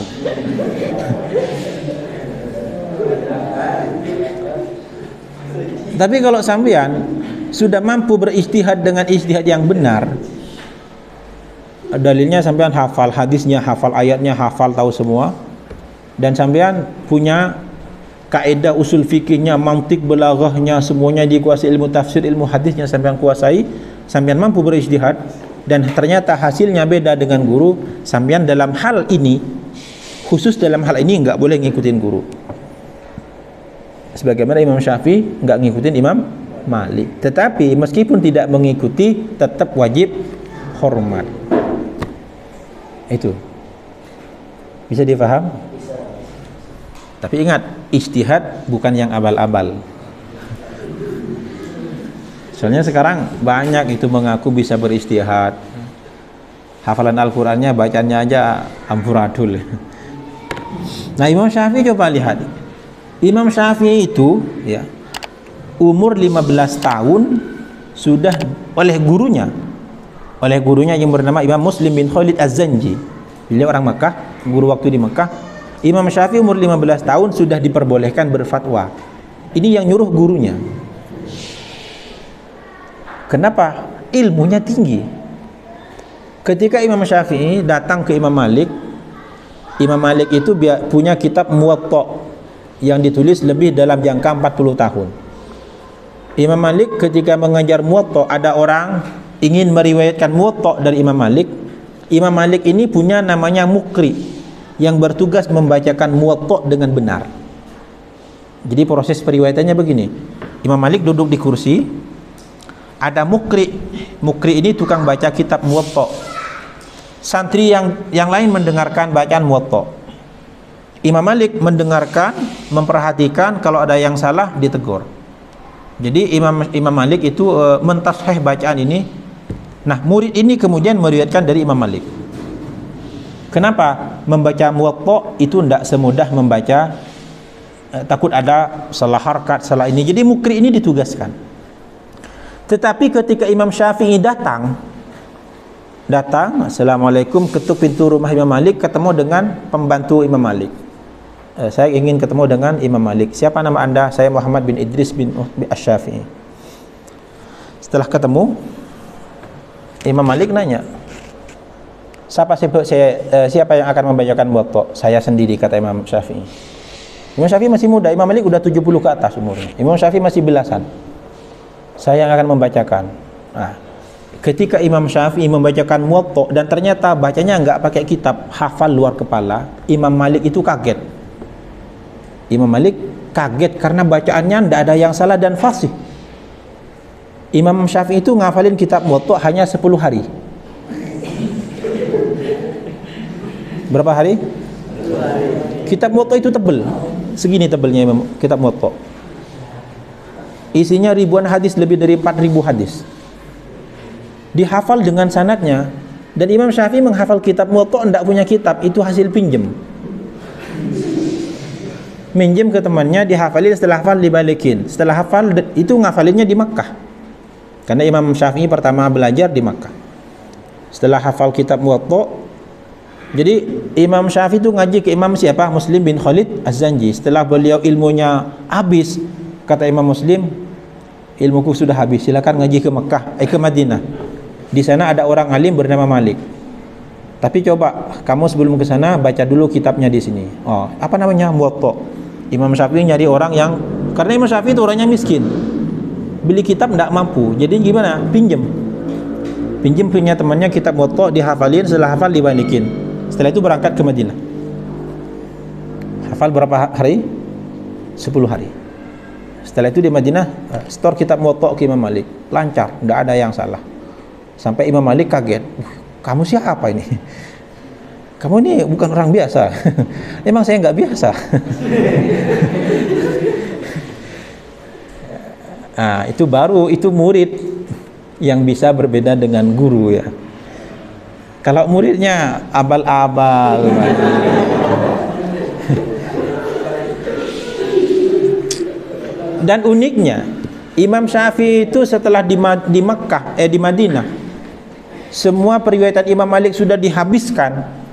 Speaker 1: Tapi kalau sampean sudah mampu berijtihad dengan ijtihad yang benar, dalilnya sampean hafal, hadisnya hafal, ayatnya hafal, tahu semua, dan sampean punya kaidah usul fikihnya, mantik, balaghahnya, semuanya dikuasai, ilmu tafsir, ilmu hadisnya sampean kuasai, sampean mampu berijtihad, dan ternyata hasilnya beda dengan guru, sampean dalam hal ini, khusus dalam hal ini nggak boleh ngikutin guru. Sebagaimana Imam Syafi'i nggak ngikutin Imam Malik, tetapi meskipun tidak mengikuti tetap wajib hormat. Itu bisa difaham?
Speaker 2: Bisa.
Speaker 1: Tapi ingat, ijtihad bukan yang abal-abal. Soalnya sekarang banyak itu mengaku bisa berijtihad, hafalan Al-Qur'annya, bacanya aja amburadul. Nah, Imam Syafi'i coba lihat. Imam Syafi'i itu ya umur 15 tahun sudah oleh gurunya yang bernama Imam Muslim bin Khalid Az-Zanji. Beliau orang Mekah, guru waktu di Mekah. Imam Syafi'i umur 15 tahun sudah diperbolehkan berfatwa. Ini yang nyuruh gurunya. Kenapa? Ilmunya tinggi. Ketika Imam Syafi'i datang ke Imam Malik itu punya kitab Muwatta yang ditulis lebih dalam jangka 40 tahun. Imam Malik ketika mengajar Muwatta, ada orang ingin meriwayatkan Muwatta dari Imam Malik. Imam Malik ini punya namanya Mukri yang bertugas membacakan Muwatta dengan benar. Jadi proses periwayatannya begini. Imam Malik duduk di kursi, ada Mukri. Mukri ini tukang baca kitab Muwatta. Santri yang lain mendengarkan bacaan Muwatta. Imam Malik mendengarkan, memperhatikan, kalau ada yang salah ditegur. Jadi Imam Malik itu mentasheh bacaan ini. Nah, murid ini kemudian meriwayatkan dari Imam Malik. Kenapa? Membaca Muwatta itu tidak semudah membaca, takut ada salah harkat, salah ini. Jadi Mukri ini ditugaskan. Tetapi ketika Imam Syafi'i datang, Assalamualaikum, ketuk pintu rumah Imam Malik, ketemu dengan pembantu Imam Malik. Saya ingin ketemu dengan Imam Malik. Siapa nama anda? Saya Muhammad bin Idris bin Asy-Syafi'i. Setelah ketemu, Imam Malik nanya, siapa yang akan membacakan Muwatta? Saya sendiri, kata Imam Syafi'i. Imam Syafi'i masih muda, Imam Malik udah 70 ke atas umurnya. Imam Syafi'i masih belasan. Saya yang akan membacakan. Nah, ketika Imam Syafi'i membacakan Muwatta dan ternyata bacanya nggak pakai kitab, hafal luar kepala, Imam Malik itu kaget. Imam Malik kaget karena bacaannya tidak ada yang salah dan fasih. Imam Syafi'i itu ngafalin kitab Muwatta hanya 10 hari. Berapa hari? 10 hari. Kitab Muwatta itu tebal, segini tebalnya kitab Muwatta. Isinya ribuan hadis, lebih dari 4.000 hadis. Dihafal dengan sanadnya. Dan Imam Syafi'i menghafal kitab Muwatta, tidak punya kitab, itu hasil pinjem. Minjem ke temannya, dihafalin, setelah hafal dibalikin. Setelah hafal itu ngafalinnya di Makkah. Karena Imam Syafi'i pertama belajar di Makkah. Setelah hafal kitab Muwatta, jadi Imam Syafi'i itu ngaji ke Imam siapa? Muslim bin Khalid Az-Zanji. Setelah beliau ilmunya habis, kata Imam Muslim, ilmuku sudah habis, silakan ngaji ke Makkah, ke Madinah. Di sana ada orang alim bernama Malik. Tapi coba kamu sebelum ke sana baca dulu kitabnya di sini. Oh, apa namanya? Muwatta. Imam Syafi'i nyari orang yang, karena Imam Syafi'i itu orangnya miskin, beli kitab tidak mampu, jadi gimana? Pinjem punya temannya kitab Muwatta, dihafalin, setelah hafal dibalikin. Setelah itu berangkat ke Madinah. Hafal berapa hari? 10 hari. Setelah itu di Madinah store kitab Muwatta ke Imam Malik, lancar, tidak ada yang salah. Sampai Imam Malik kaget, kamu siapa ini? Kamu ini bukan orang biasa. Emang saya nggak biasa. Nah, itu murid yang bisa berbeda dengan guru ya. Kalau muridnya abal-abal, dan uniknya Imam Syafi'i itu setelah di Makkah, di Madinah, semua periwayatan Imam Malik sudah dihabiskan.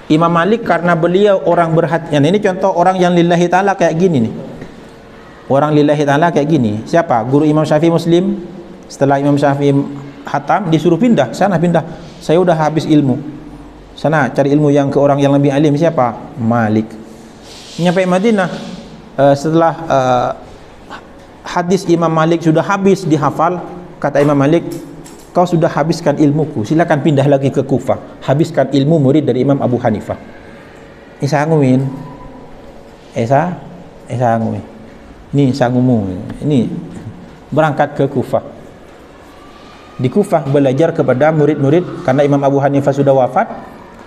Speaker 1: Imam Malik karena beliau orang berhati, ini contoh orang yang lillahi ta'ala kayak gini nih. Orang lillahi ta'ala kayak gini. Siapa? Guru Imam Syafi'i Muslim. Setelah Imam Syafi'i hatam, disuruh pindah, sana pindah. saya udah habis ilmu. Sana cari ilmu yang ke orang yang lebih alim. Siapa? Malik. Nyampe Madinah, setelah hadis Imam Malik sudah habis dihafal, kata Imam Malik, kau sudah habiskan ilmuku, silakan pindah lagi ke Kufah, habiskan ilmu murid dari Imam Abu Hanifah. Isa ngumin, Isa ngumin. Ini sangumu, ini berangkat ke Kufah. Di Kufah belajar kepada murid-murid, karena Imam Abu Hanifah sudah wafat,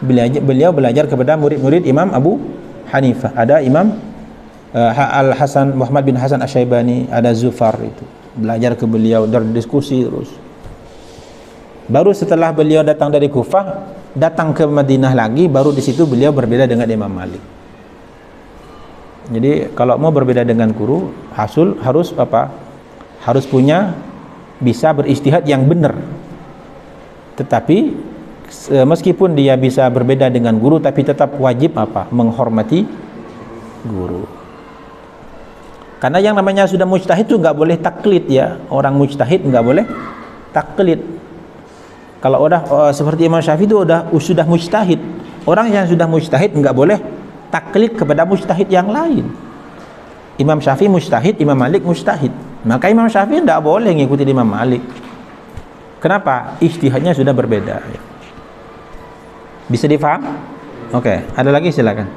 Speaker 1: beliau belajar kepada murid-murid Imam Abu Hanifah. Ada Imam Al-Hasan, Muhammad bin Hasan Asy-Syaibani, ada Zufar, itu belajar ke beliau dan diskusi terus. Baru setelah beliau datang dari Kufah, datang ke Madinah lagi, baru di situ beliau berbeda dengan Imam Malik. Jadi kalau mau berbeda dengan guru, harus apa? Harus punya, bisa beristihad yang benar. Tetapi meskipun dia bisa berbeda dengan guru, tapi tetap wajib apa? Menghormati guru. Karena yang namanya sudah mujtahid itu nggak boleh taklid ya. Orang mujtahid nggak boleh taklid. Kalau seperti Imam Syafi'i itu sudah mujtahid. Orang yang sudah mujtahid nggak boleh taklid kepada mujtahid yang lain. Imam Syafi'i mujtahid, Imam Malik mujtahid. Maka Imam Syafi'i tidak boleh ngikuti Imam Malik. Kenapa? Ijtihadnya sudah berbeda. Bisa difaham? Oke, ada lagi silakan.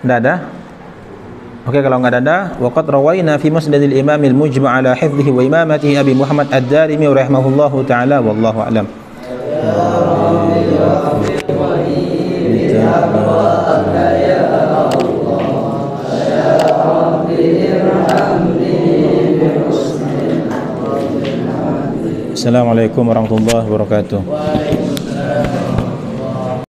Speaker 1: Tidak ada? Oke, kalau nggak ada, waqad rawaina fi musnadil imam al-mujma' ala hifdhihi wa imamatihi Abi Muhammad ad-Darimi rahimahullahu taala wallahu a'lam. Assalamualaikum warahmatullahi wabarakatuh.